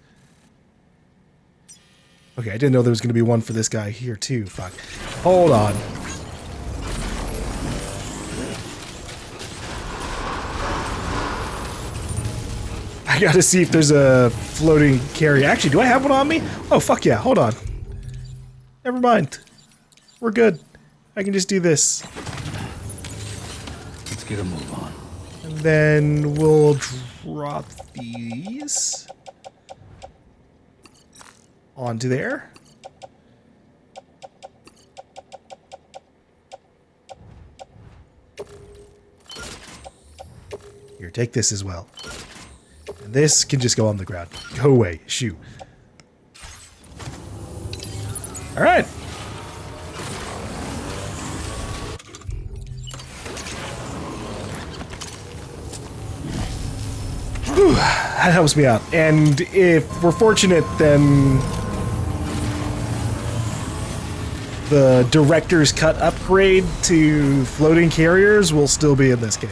S1: Okay, I didn't know there was going to be one for this guy here, too. Fuck. Hold on. I gotta see if there's a floating carrier. Actually, do I have one on me? Oh, fuck yeah. Hold on. Never mind. We're good. I can just do this.
S2: Let's get a move on.
S1: And then we'll drop these onto there. Here, take this as well. And this can just go on the ground. Go away. Shoo. All right. Whew, that helps me out. And if we're fortunate, then the director's cut upgrade to floating carriers will still be in this game.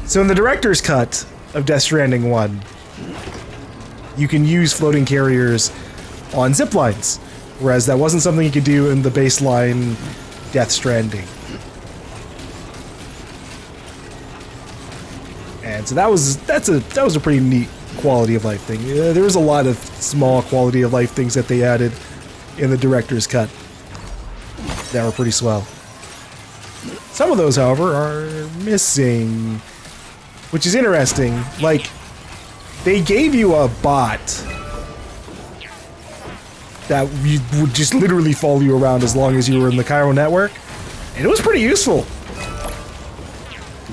S1: So in the director's cut of Death Stranding 1, you can use floating carriers on zip lines, Whereas that wasn't something you could do in the baseline Death Stranding. And so that was a pretty neat quality of life thing. There was a lot of small quality of life things that they added in the director's cut that were pretty swell. Some of those, however, are missing, which is interesting. Like, they gave you a bot that would just literally follow you around as long as you were in the Cairo network, and it was pretty useful.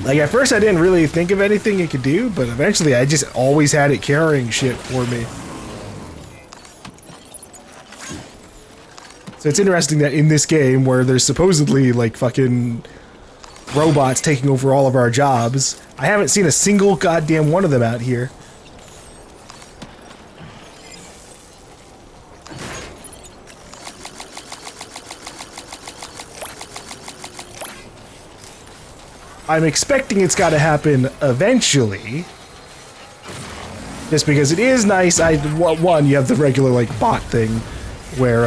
S1: Like, at first I didn't really think of anything it could do, but eventually I just always had it carrying shit for me. So it's interesting that in this game, where there's supposedly, like, fucking robots taking over all of our jobs, I haven't seen a single goddamn one of them out here. I'm expecting it's got to happen eventually. Just because it is nice. One, you have the regular, like, bot thing where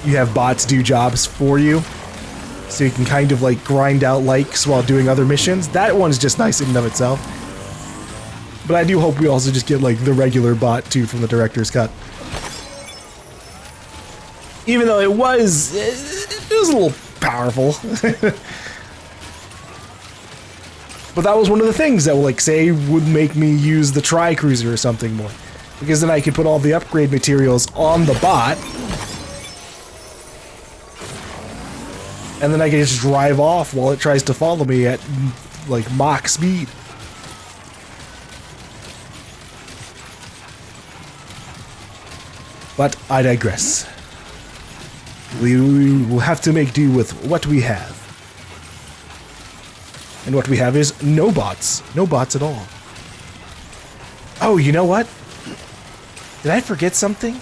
S1: you have bots do jobs for you. So you can kind of, like, grind out likes while doing other missions. That one's just nice in and of itself. But I do hope we also just get, like, the regular bot, too, from the director's cut. Even though it was a little powerful. But that was one of the things that, like, say, would make me use the Tri-Cruiser or something more. Because then I could put all the upgrade materials on the bot. And then I can just drive off while it tries to follow me at, like, Mach speed. But I digress. We will have to make do with what we have. And what we have is no bots. No bots at all. Oh, you know what? Did I forget something?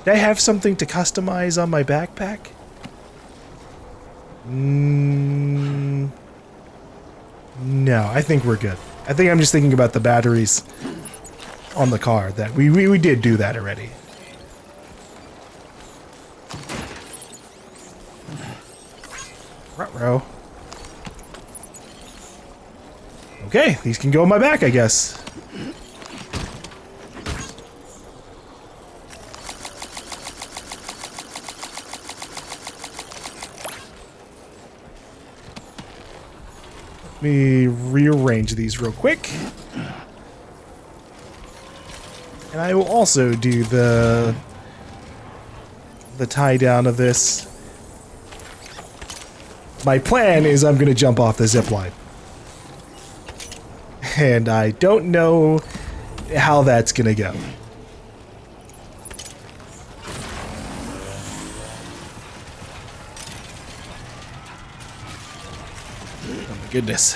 S1: Did I have something to customize on my backpack? No, I think we're good. I think I'm just thinking about the batteries on the car. That we did do that already. Ruh-roh. Okay, these can go on my back, I guess. Let me rearrange these real quick. And I will also do the tie down of this. My plan is I'm going to jump off the zip line. And I don't know how that's going to go. Oh my goodness.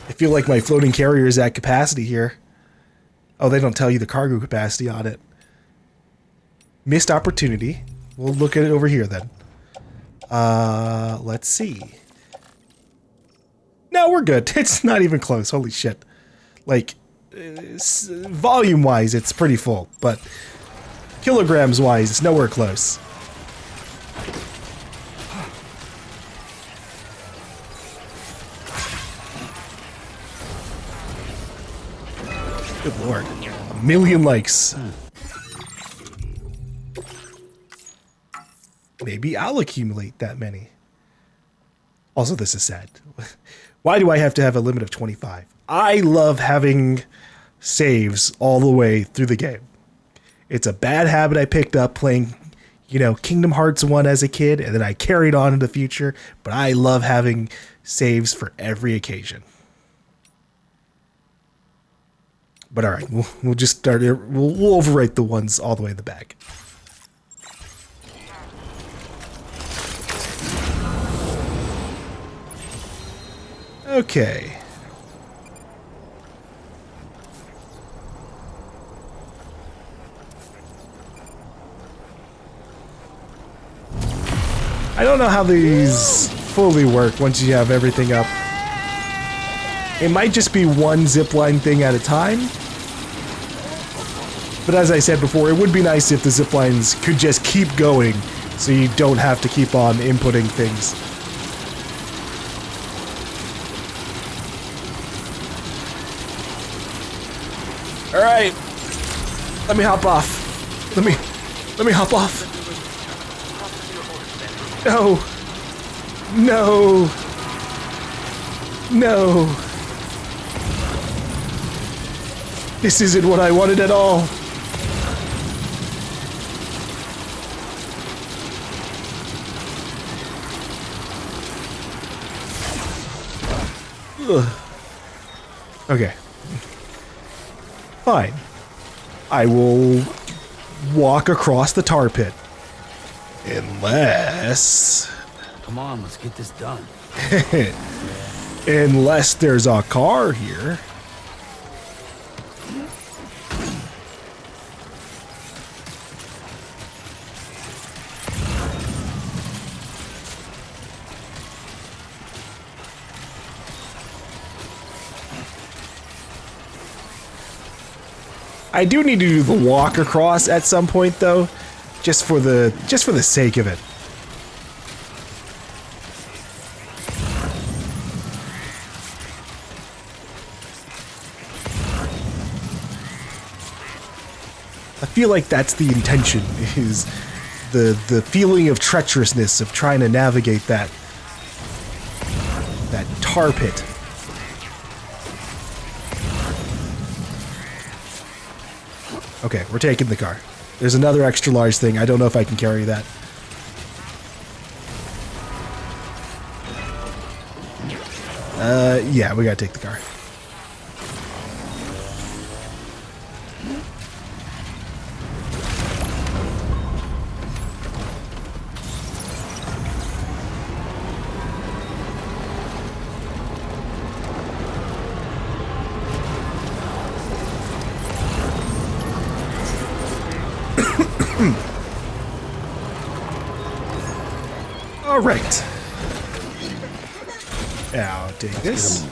S1: I feel like my floating carrier is at capacity here. Oh, they don't tell you the cargo capacity on it. Missed opportunity. We'll look at it over here then. Let's see. No, we're good. It's not even close. Holy shit. Like, volume-wise, it's pretty full, but kilograms-wise, it's nowhere close. Good lord. 1 million likes. Maybe I'll accumulate that many. Also, this is sad. Why do I have to have a limit of 25? I love having saves all the way through the game. It's a bad habit I picked up playing, you know, Kingdom Hearts 1 as a kid, and then I carried on in the future, but I love having saves for every occasion. But alright, we'll just start here. We'll overwrite the ones all the way in the back. Okay. I don't know how these fully work once you have everything up. It might just be one zipline thing at a time. But as I said before, it would be nice if the ziplines could just keep going so you don't have to keep on inputting things. Alright. Let me hop off. Let me hop off. No. No. No. This isn't what I wanted at all. Ugh. Okay. Fine. I will walk across the tar pit. Unless...
S2: Come on, let's get this done.
S1: Unless there's a car here. I do need to do the walk across at some point, though, just for the sake of it. I feel like that's the intention, is the feeling of treacherousness of trying to navigate that tar pit. Okay, we're taking the car. There's another extra large thing. I don't know if I can carry that. Yeah, we gotta take the car. All right. Now take this.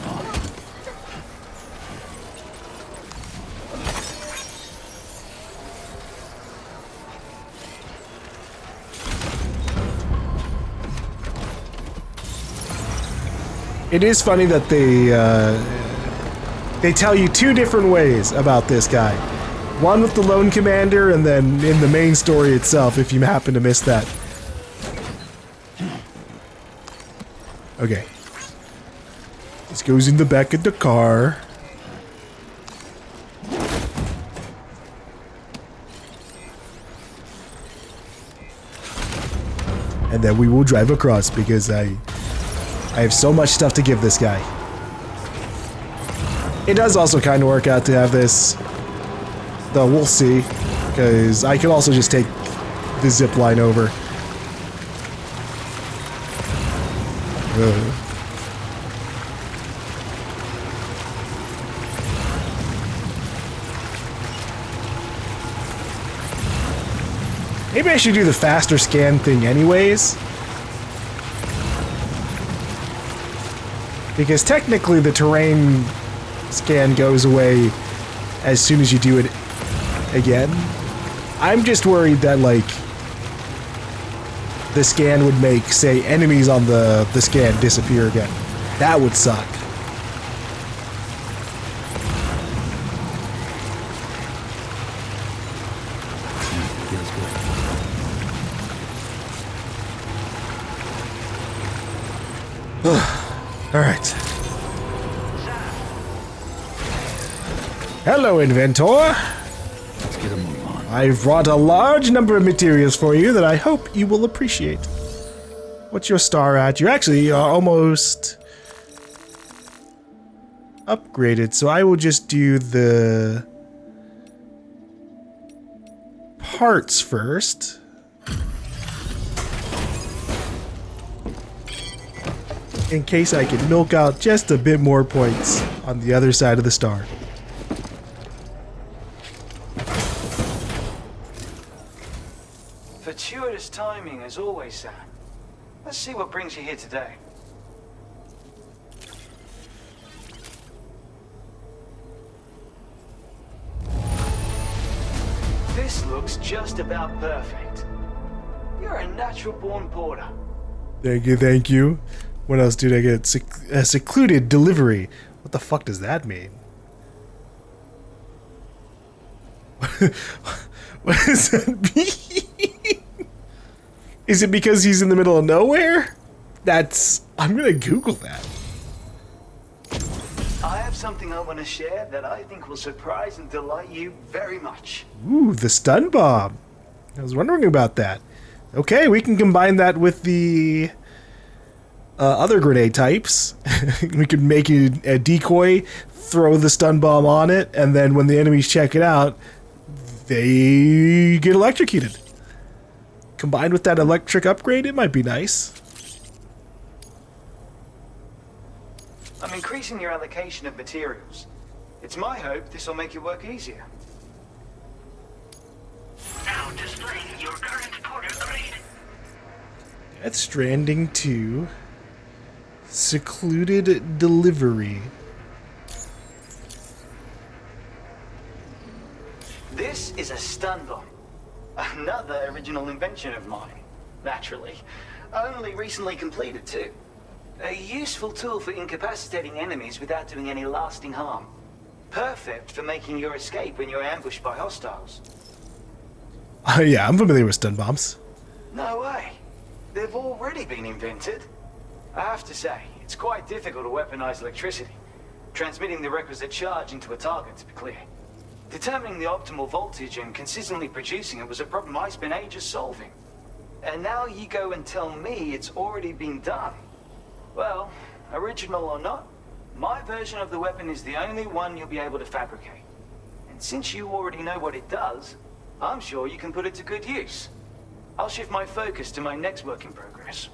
S1: It is funny that they tell you two different ways about this guy. One with the lone commander, and then in the main story itself, if you happen to miss that. Okay. This goes in the back of the car. And then we will drive across because I have so much stuff to give this guy. It does also kind of work out to have this, though we'll see, because I can also just take the zip line over. Maybe I should do the faster scan thing anyways. Because technically the terrain scan goes away as soon as you do it again. I'm just worried that, like, the scan would make, say, enemies on the scan disappear again. That would suck. Alright. Hello, inventor.
S2: Let's get a move on.
S1: I've brought a large number of materials for you that I hope you will appreciate. What's your star at? You actually are almost upgraded, so I will just do the parts first. In case I can milk out just a bit more points on the other side of the star.
S11: Fortuitous timing as always, Sam. Let's see what brings you here today. This looks just about perfect. You're a natural-born porter.
S1: Thank you, thank you. What else did I get? Secluded delivery. What the fuck does that mean? What does that mean? Is it because he's in the middle of nowhere? I'm gonna Google that.
S11: I have something I want to share that I think will surprise and delight you very much.
S1: Ooh, the stun bomb. I was wondering about that. Okay, we can combine that with the other grenade types. We could make it a decoy, throw the stun bomb on it, and then when the enemies check it out, they get electrocuted. Combined with that electric upgrade, it might be nice.
S11: I'm increasing your allocation of materials. It's my hope this will make your work easier.
S3: Now displaying your current porter grade.
S1: That's Stranding 2. Secluded delivery.
S11: This is a stun bomb. Another original invention of mine. Naturally. Only recently completed too. A useful tool for incapacitating enemies without doing any lasting harm. Perfect for making your escape when you're ambushed by hostiles.
S1: Yeah, I'm familiar with stun bombs.
S11: No way. They've already been invented. I have to say, it's quite difficult to weaponize electricity. Transmitting the requisite charge into a target, to be clear. Determining the optimal voltage and consistently producing it was a problem I spent ages solving. And now you go and tell me it's already been done. Well, original or not, my version of the weapon is the only one you'll be able to fabricate. And since you already know what it does, I'm sure you can put it to good use. I'll shift my focus to my next work in progress.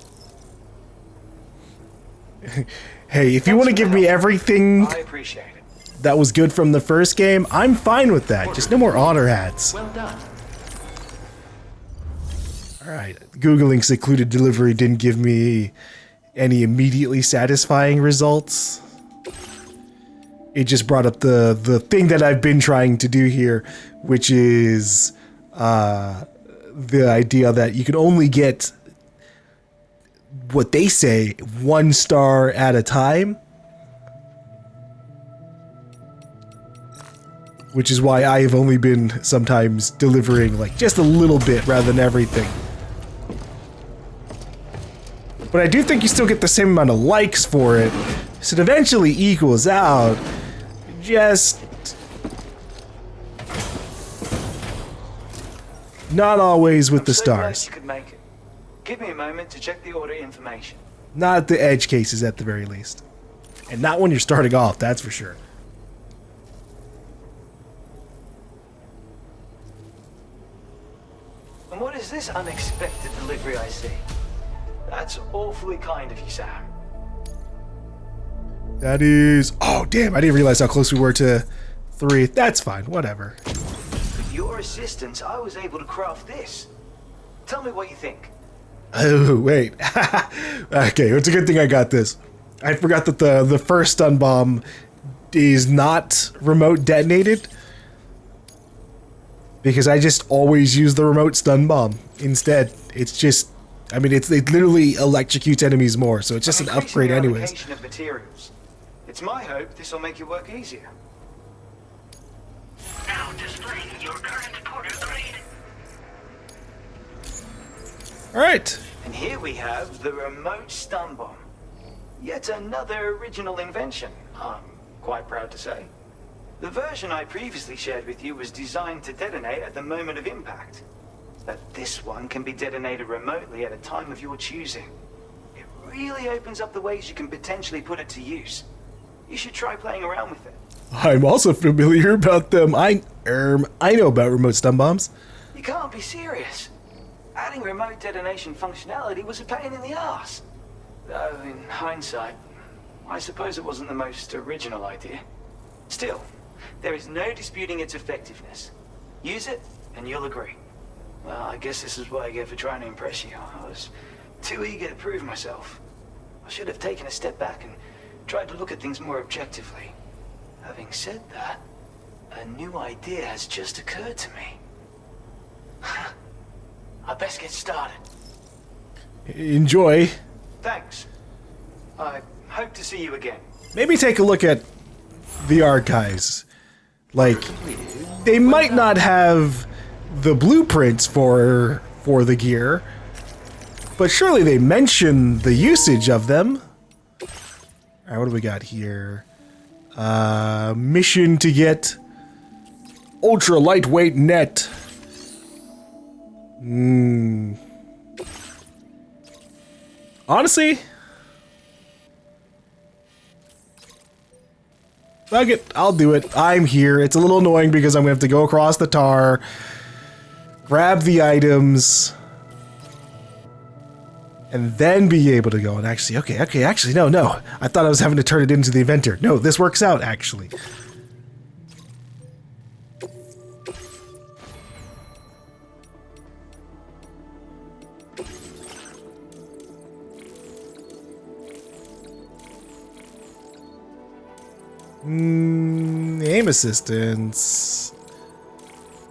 S1: Hey, if you want to give me everything
S11: I appreciate it.
S1: that was good from the first game, I'm fine with that. Just no more honor hats.
S8: Well done.
S1: Alright, Googling secluded delivery didn't give me any immediately satisfying results. It just brought up the thing that I've been trying to do here, which is the idea that you can only get what they say 1 star at a time, which is why I have only been sometimes delivering like just a little bit rather than everything. But I do think you still get the same amount of likes for it, so it eventually equals out. Just not always with the stars.
S11: You could make it. Give me a moment to check the order information.
S1: Not the edge cases at the very least. And not when you're starting off, that's for sure.
S11: And what is this unexpected delivery I see? That's awfully kind of you, Sam.
S1: That is... Oh, damn, I didn't realize how close we were to 3. That's fine, whatever.
S11: With your assistance, I was able to craft this. Tell me what you think.
S1: Oh, wait. Okay, it's a good thing I got this. I forgot that the first stun bomb is not remote detonated, because I just always use the remote stun bomb instead. It's just... I mean, it literally electrocutes enemies more, so it's just an upgrade anyways.
S11: Of materials. It's my hope this will make your work easier.
S3: Now displaying your current porter grade.
S1: Alright.
S11: And here we have the remote stun bomb. Yet another original invention, I'm quite proud to say. The version I previously shared with you was designed to detonate at the moment of impact. But this one can be detonated remotely at a time of your choosing. It really opens up the ways you can potentially put it to use. You should try playing around with it.
S1: I'm also familiar about them. I know about remote stun bombs.
S11: You can't be serious. Adding remote detonation functionality was a pain in the ass. Though, in hindsight, I suppose it wasn't the most original idea. Still, there is no disputing its effectiveness. Use it, and you'll agree. Well, I guess this is what I get for trying to impress you. I was too eager to prove myself. I should have taken a step back and tried to look at things more objectively. Having said that, a new idea has just occurred to me. I best get started.
S1: Enjoy.
S11: Thanks. I hope to see you again.
S1: Maybe take a look at the archives. Like, they might not have the blueprints for the gear, but surely they mention the usage of them. Alright, what do we got here? Mission to get ultra lightweight net. Honestly, fuck it, I'll do it. I'm here. It's a little annoying because I'm gonna have to go across the tar, grab the items, and then be able to go and actually, okay, actually, no. I thought I was having to turn it into the inventor. No, this works out, actually. Aim assistance.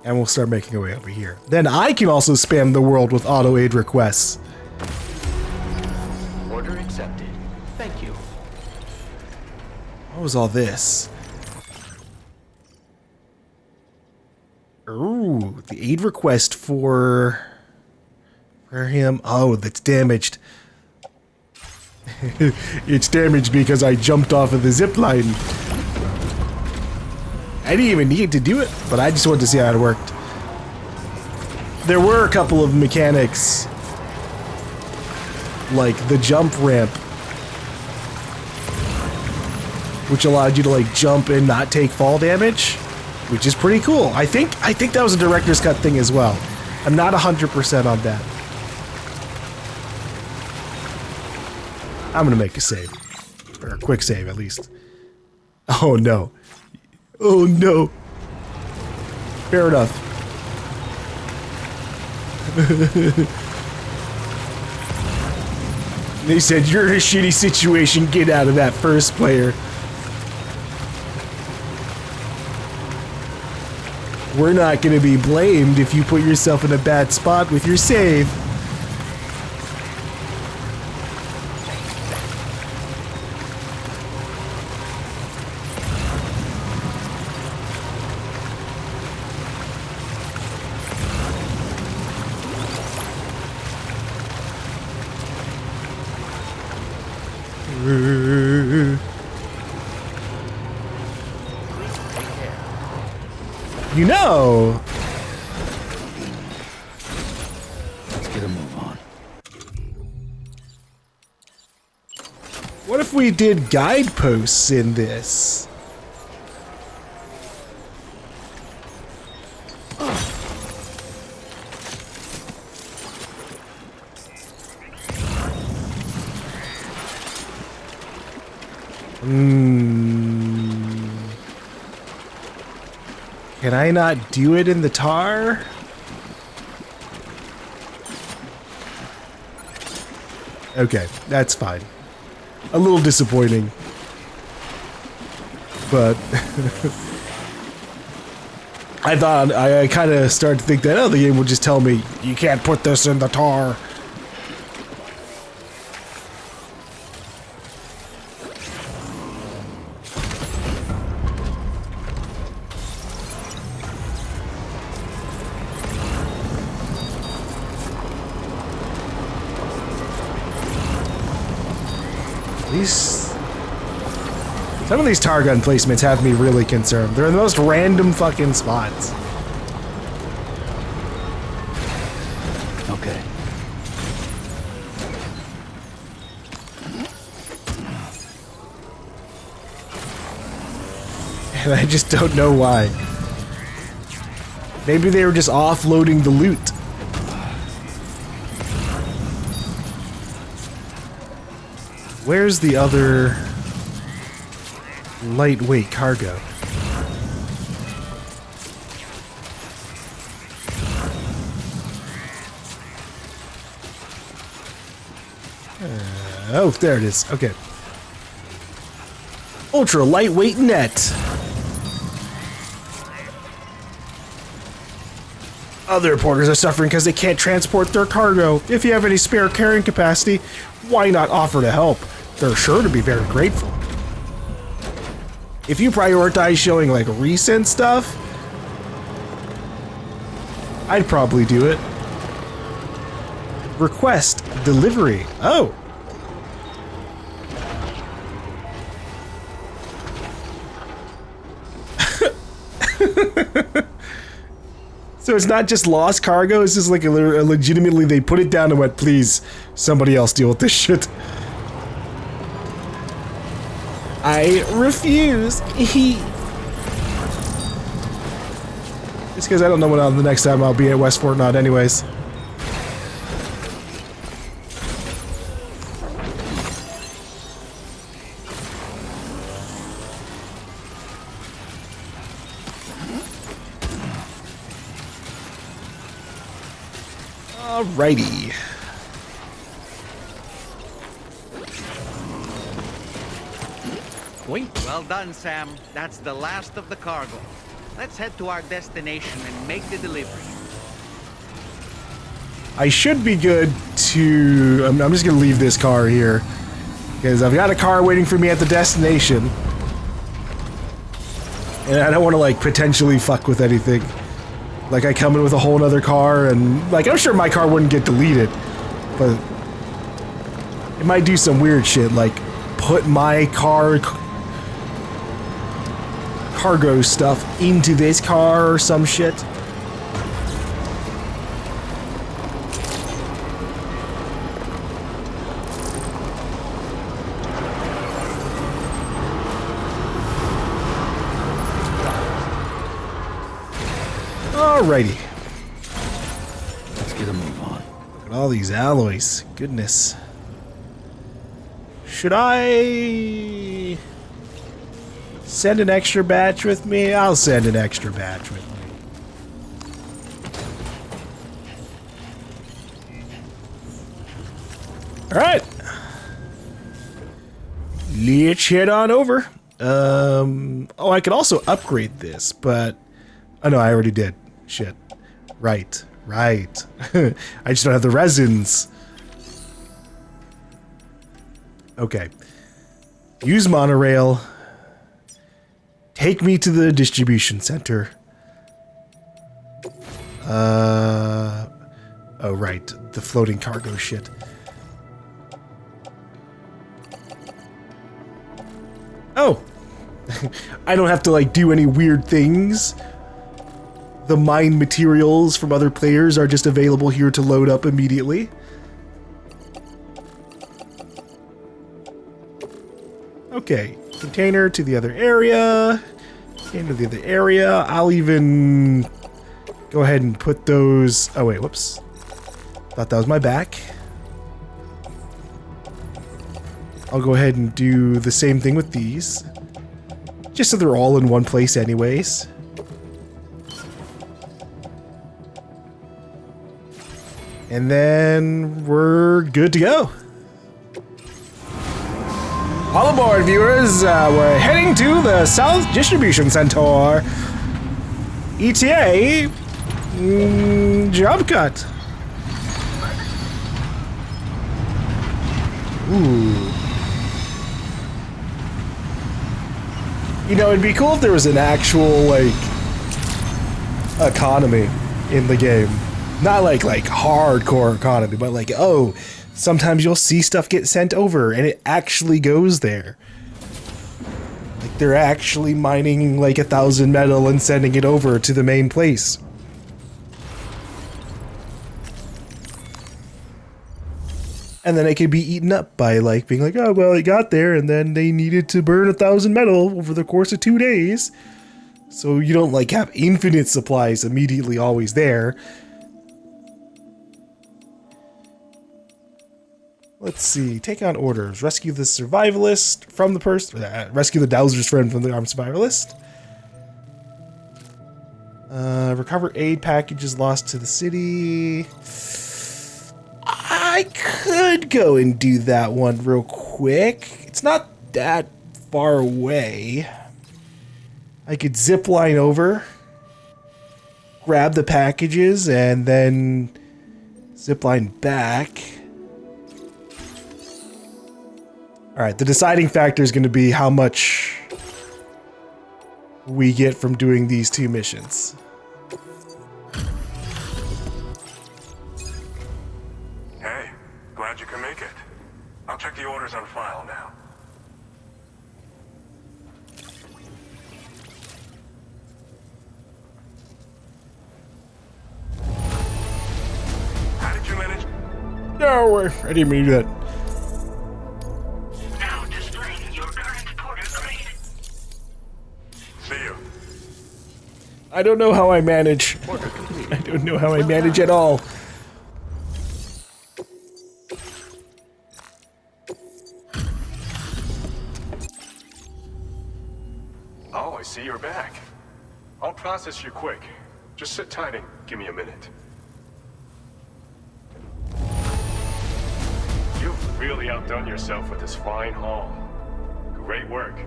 S1: And we'll start making our way over here. Then I can also spam the world with auto aid requests.
S8: Order accepted. Thank you.
S1: What was all this? Ooh, the aid request for him. Oh, that's damaged. It's damaged because I jumped off of the zip line. I didn't even need to do it, but I just wanted to see how it worked. There were a couple of mechanics, like the jump ramp, which allowed you to like jump and not take fall damage, which is pretty cool. I think that was a director's cut thing as well. I'm not 100% on that. I'm gonna make a save, or a quick save at least. Oh no. Oh no. Fair enough. They said, you're in a shitty situation, get out of that first player. We're not gonna be blamed if you put yourself in a bad spot with your save. You know.
S2: Let's get a move on.
S1: What if we did guideposts in this? Can I not do it in the tar? Okay, that's fine. A little disappointing. But I kind of started to think that, oh, the game would just tell me, you can't put this in the tar. Some of these tar gun placements have me really concerned. They're in the most random fucking spots.
S2: Okay.
S1: And I just don't know why. Maybe they were just offloading the loot. Where's the other lightweight cargo? Oh, there it is. Okay. Ultra lightweight net. Other porters are suffering because they can't transport their cargo. If you have any spare carrying capacity, why not offer to help? They're sure to be very grateful. If you prioritize showing like recent stuff, I'd probably do it. Request delivery. Oh. So it's not just lost cargo, it's just like a legitimately they put it down and went, please, somebody else deal with this shit. I refuse. Just because I don't know when the next time I'll be at West Fort Knott anyways. Alrighty.
S6: Well done, Sam. That's the last of the cargo. Let's head to our destination and make the delivery.
S1: I should be good to... I'm just gonna leave this car here. Because I've got a car waiting for me at the destination. And I don't want to, like, potentially fuck with anything. Like, I come in with a whole nother car and... Like, I'm sure my car wouldn't get deleted. But... It might do some weird shit, like... Put my cargo stuff into this car or some shit. Alrighty.
S2: Let's get a move on.
S1: Look at all these alloys. Goodness. Should I send an extra batch with me? I'll send an extra batch with me. Alright. Let's head on over. Oh, I could also upgrade this, but... Oh no, I already did. Shit. Right. I just don't have the resins. Okay. Use Monorail. Take me to the distribution center. Oh, right. The floating cargo shit. Oh! I don't have to, like, do any weird things. The mine materials from other players are just available here to load up immediately. Okay, container to the other area. Container to the other area. I'll even go ahead and put those... Oh wait, whoops. Thought that was my back. I'll go ahead and do the same thing with these. Just so they're all in one place anyways. And then we're good to go. All aboard, viewers. We're heading to the South Distribution Center. ETA. Job cut. Ooh. You know, it'd be cool if there was an actual, like, economy in the game. Not like hardcore economy, but like, oh, sometimes you'll see stuff get sent over and it actually goes there. Like they're actually mining like 1,000 metal and sending it over to the main place. And then it could be eaten up by like being like, oh, well, it got there and then they needed to burn 1,000 metal over the course of 2 days. So you don't like have infinite supplies immediately always there. Let's see. Take on orders. Rescue the survivalist from the person. Rescue the Dowser's friend from the armed survivalist. Recover aid packages lost to the city. I could go and do that one real quick. It's not that far away. I could zip line over. grab the packages and then zipline back. Alright, the deciding factor is going to be how much we get from doing these 2 missions.
S7: Hey, glad you can make it. I'll check the orders on file now. How did you manage?
S1: No, I didn't mean to do that.
S3: Now displaying your current porter grade.
S7: See you.
S1: I don't know how I manage. I don't know how I manage at all.
S7: Oh, I see you're back. I'll process you quick. Just sit tight and give me a minute. You've really outdone yourself with this fine haul. Great work.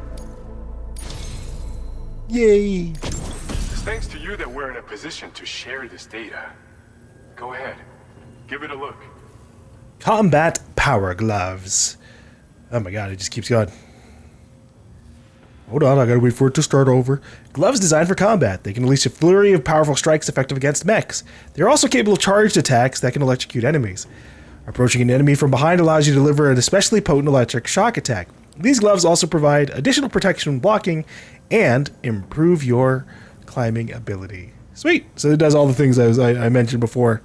S1: Yay.
S7: It's thanks to you that we're in a position to share this data. Go ahead. Give it a look.
S1: Combat power gloves. Oh my god, it just keeps going. Hold on, I gotta wait for it to start over. Gloves designed for combat. They can unleash a flurry of powerful strikes effective against mechs. They're also capable of charged attacks that can electrocute enemies. Approaching an enemy from behind allows you to deliver an especially potent electric shock attack. These gloves also provide additional protection when blocking and improve your climbing ability. Sweet! So it does all the things I mentioned before.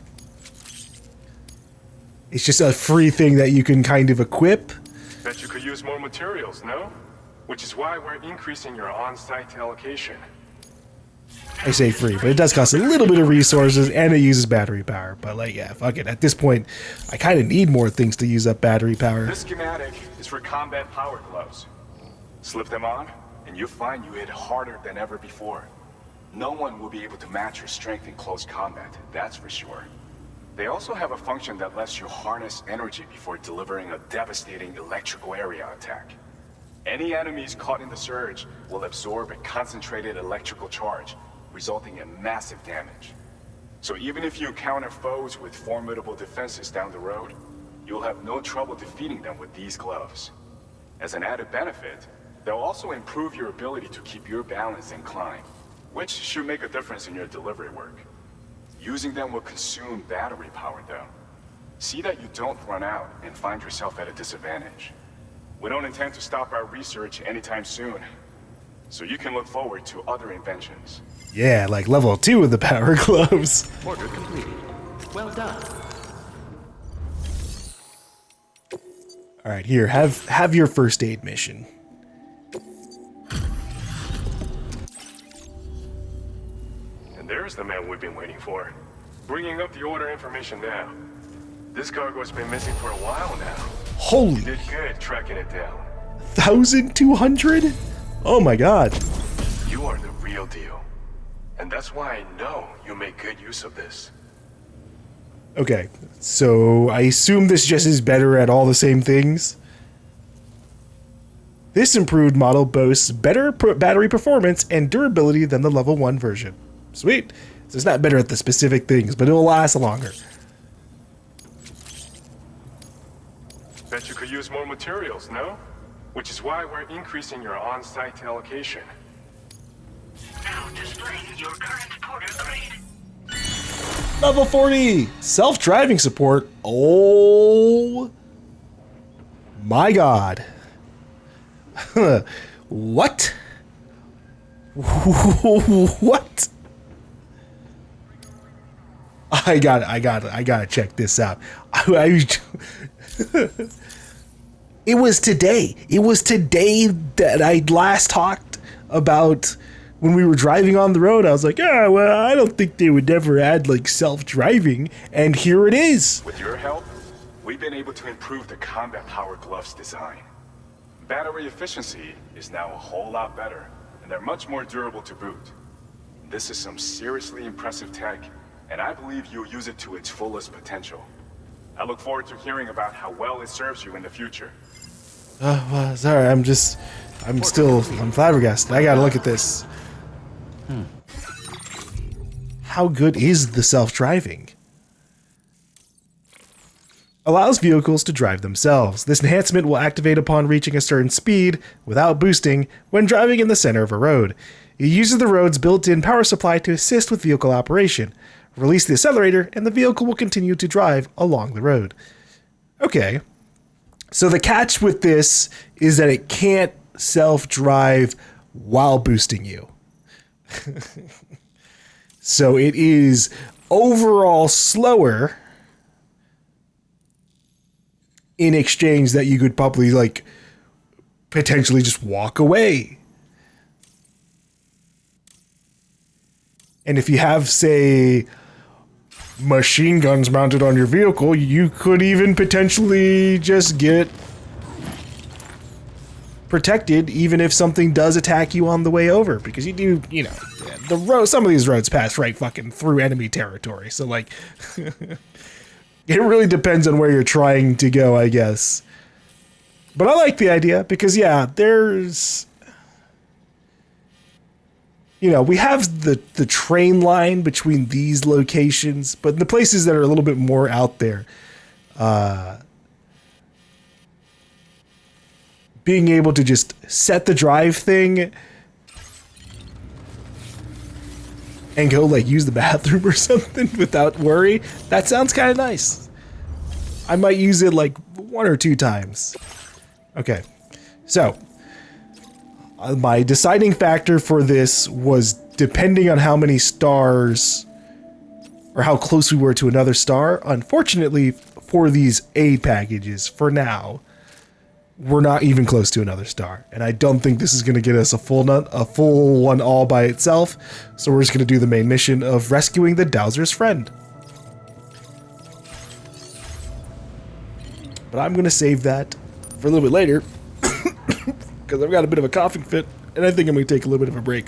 S1: It's just a free thing that you can kind of equip.
S7: Bet you could use more materials, no? Which is why we're increasing your on-site allocation.
S1: I say free, but it does cost a little bit of resources and it uses battery power. But like, yeah, fuck it. At this point, I kind of need more things to use up battery power.
S7: This schematic is for combat power gloves. Slip them on, and you'll find you hit harder than ever before. No one will be able to match your strength in close combat, that's for sure. They also have a function that lets you harness energy before delivering a devastating electrical area attack. Any enemies caught in the surge will absorb a concentrated electrical charge, resulting in massive damage. So even if you encounter foes with formidable defenses down the road, you'll have no trouble defeating them with these gloves. As an added benefit, they'll also improve your ability to keep your balance and climb, which should make a difference in your delivery work. Using them will consume battery power though. See that you don't run out and find yourself at a disadvantage. We don't intend to stop our research anytime soon, so you can look forward to other inventions.
S1: Yeah, like level 2 of the power gloves.
S8: Order completed. Well done.
S1: Alright, here, have your first aid mission.
S7: And there's the man we've been waiting for. Bringing up the order information now. This cargo's been missing for a while now.
S1: Holy.
S7: You did good tracking it down.
S1: 1,200? Oh my god.
S7: You are the real deal. And that's why I know you'll make good use of this.
S1: Okay, so I assume this just is better at all the same things. This improved model boasts better battery performance and durability than the level 1 version. Sweet. So it's not better at the specific things, but it will last longer.
S7: Bet you could use more materials, no? Which is why we're increasing your on-site allocation.
S3: Now displaying your current porter grade.
S1: Level 40! Self-driving support. Oh my god. What? What? I gotta check this out. It was today that I last talked about when we were driving on the road. I was like, yeah, well, I don't think they would ever add like self-driving, and here it is.
S7: With your help, we've been able to improve the combat power gloves design. Battery efficiency is now a whole lot better, and they're much more durable to boot. This is some seriously impressive tech, and I believe you'll use it to its fullest potential. I look forward to hearing about how well it serves you in the future.
S1: Well, sorry, I'm flabbergasted. I gotta look at this. how good is the self-driving? Allows vehicles to drive themselves. This enhancement will activate upon reaching a certain speed without boosting when driving in the center of a road. It uses the road's built-in power supply to assist with vehicle operation. Release the accelerator and the vehicle will continue to drive along the road. Okay. So the catch with this is that it can't self-drive while boosting you. So it is overall slower in exchange that you could probably like potentially just walk away. And if you have, say, machine guns mounted on your vehicle, you could even potentially just get protected even if something does attack you on the way over, because you do, you know, the road, some of these roads pass right fucking through enemy territory. So like it really depends on where you're trying to go, I guess. But I like the idea because, yeah, there's, you know, we have the train line between these locations, but in the places that are a little bit more out there, being able to just set the drive thing and go like use the bathroom or something without worry, that sounds kind of nice. I might use it like 1 or 2 times. Okay, so my deciding factor for this was depending on how many stars or how close we were to another star. Unfortunately, for these aid packages, for now, we're not even close to another star, and I don't think this is going to get us a full one all by itself. So we're just going to do the main mission of rescuing the Dowser's friend. But I'm going to save that for a little bit later because I've got a bit of a coughing fit, and I think I'm going to take a little bit of a break.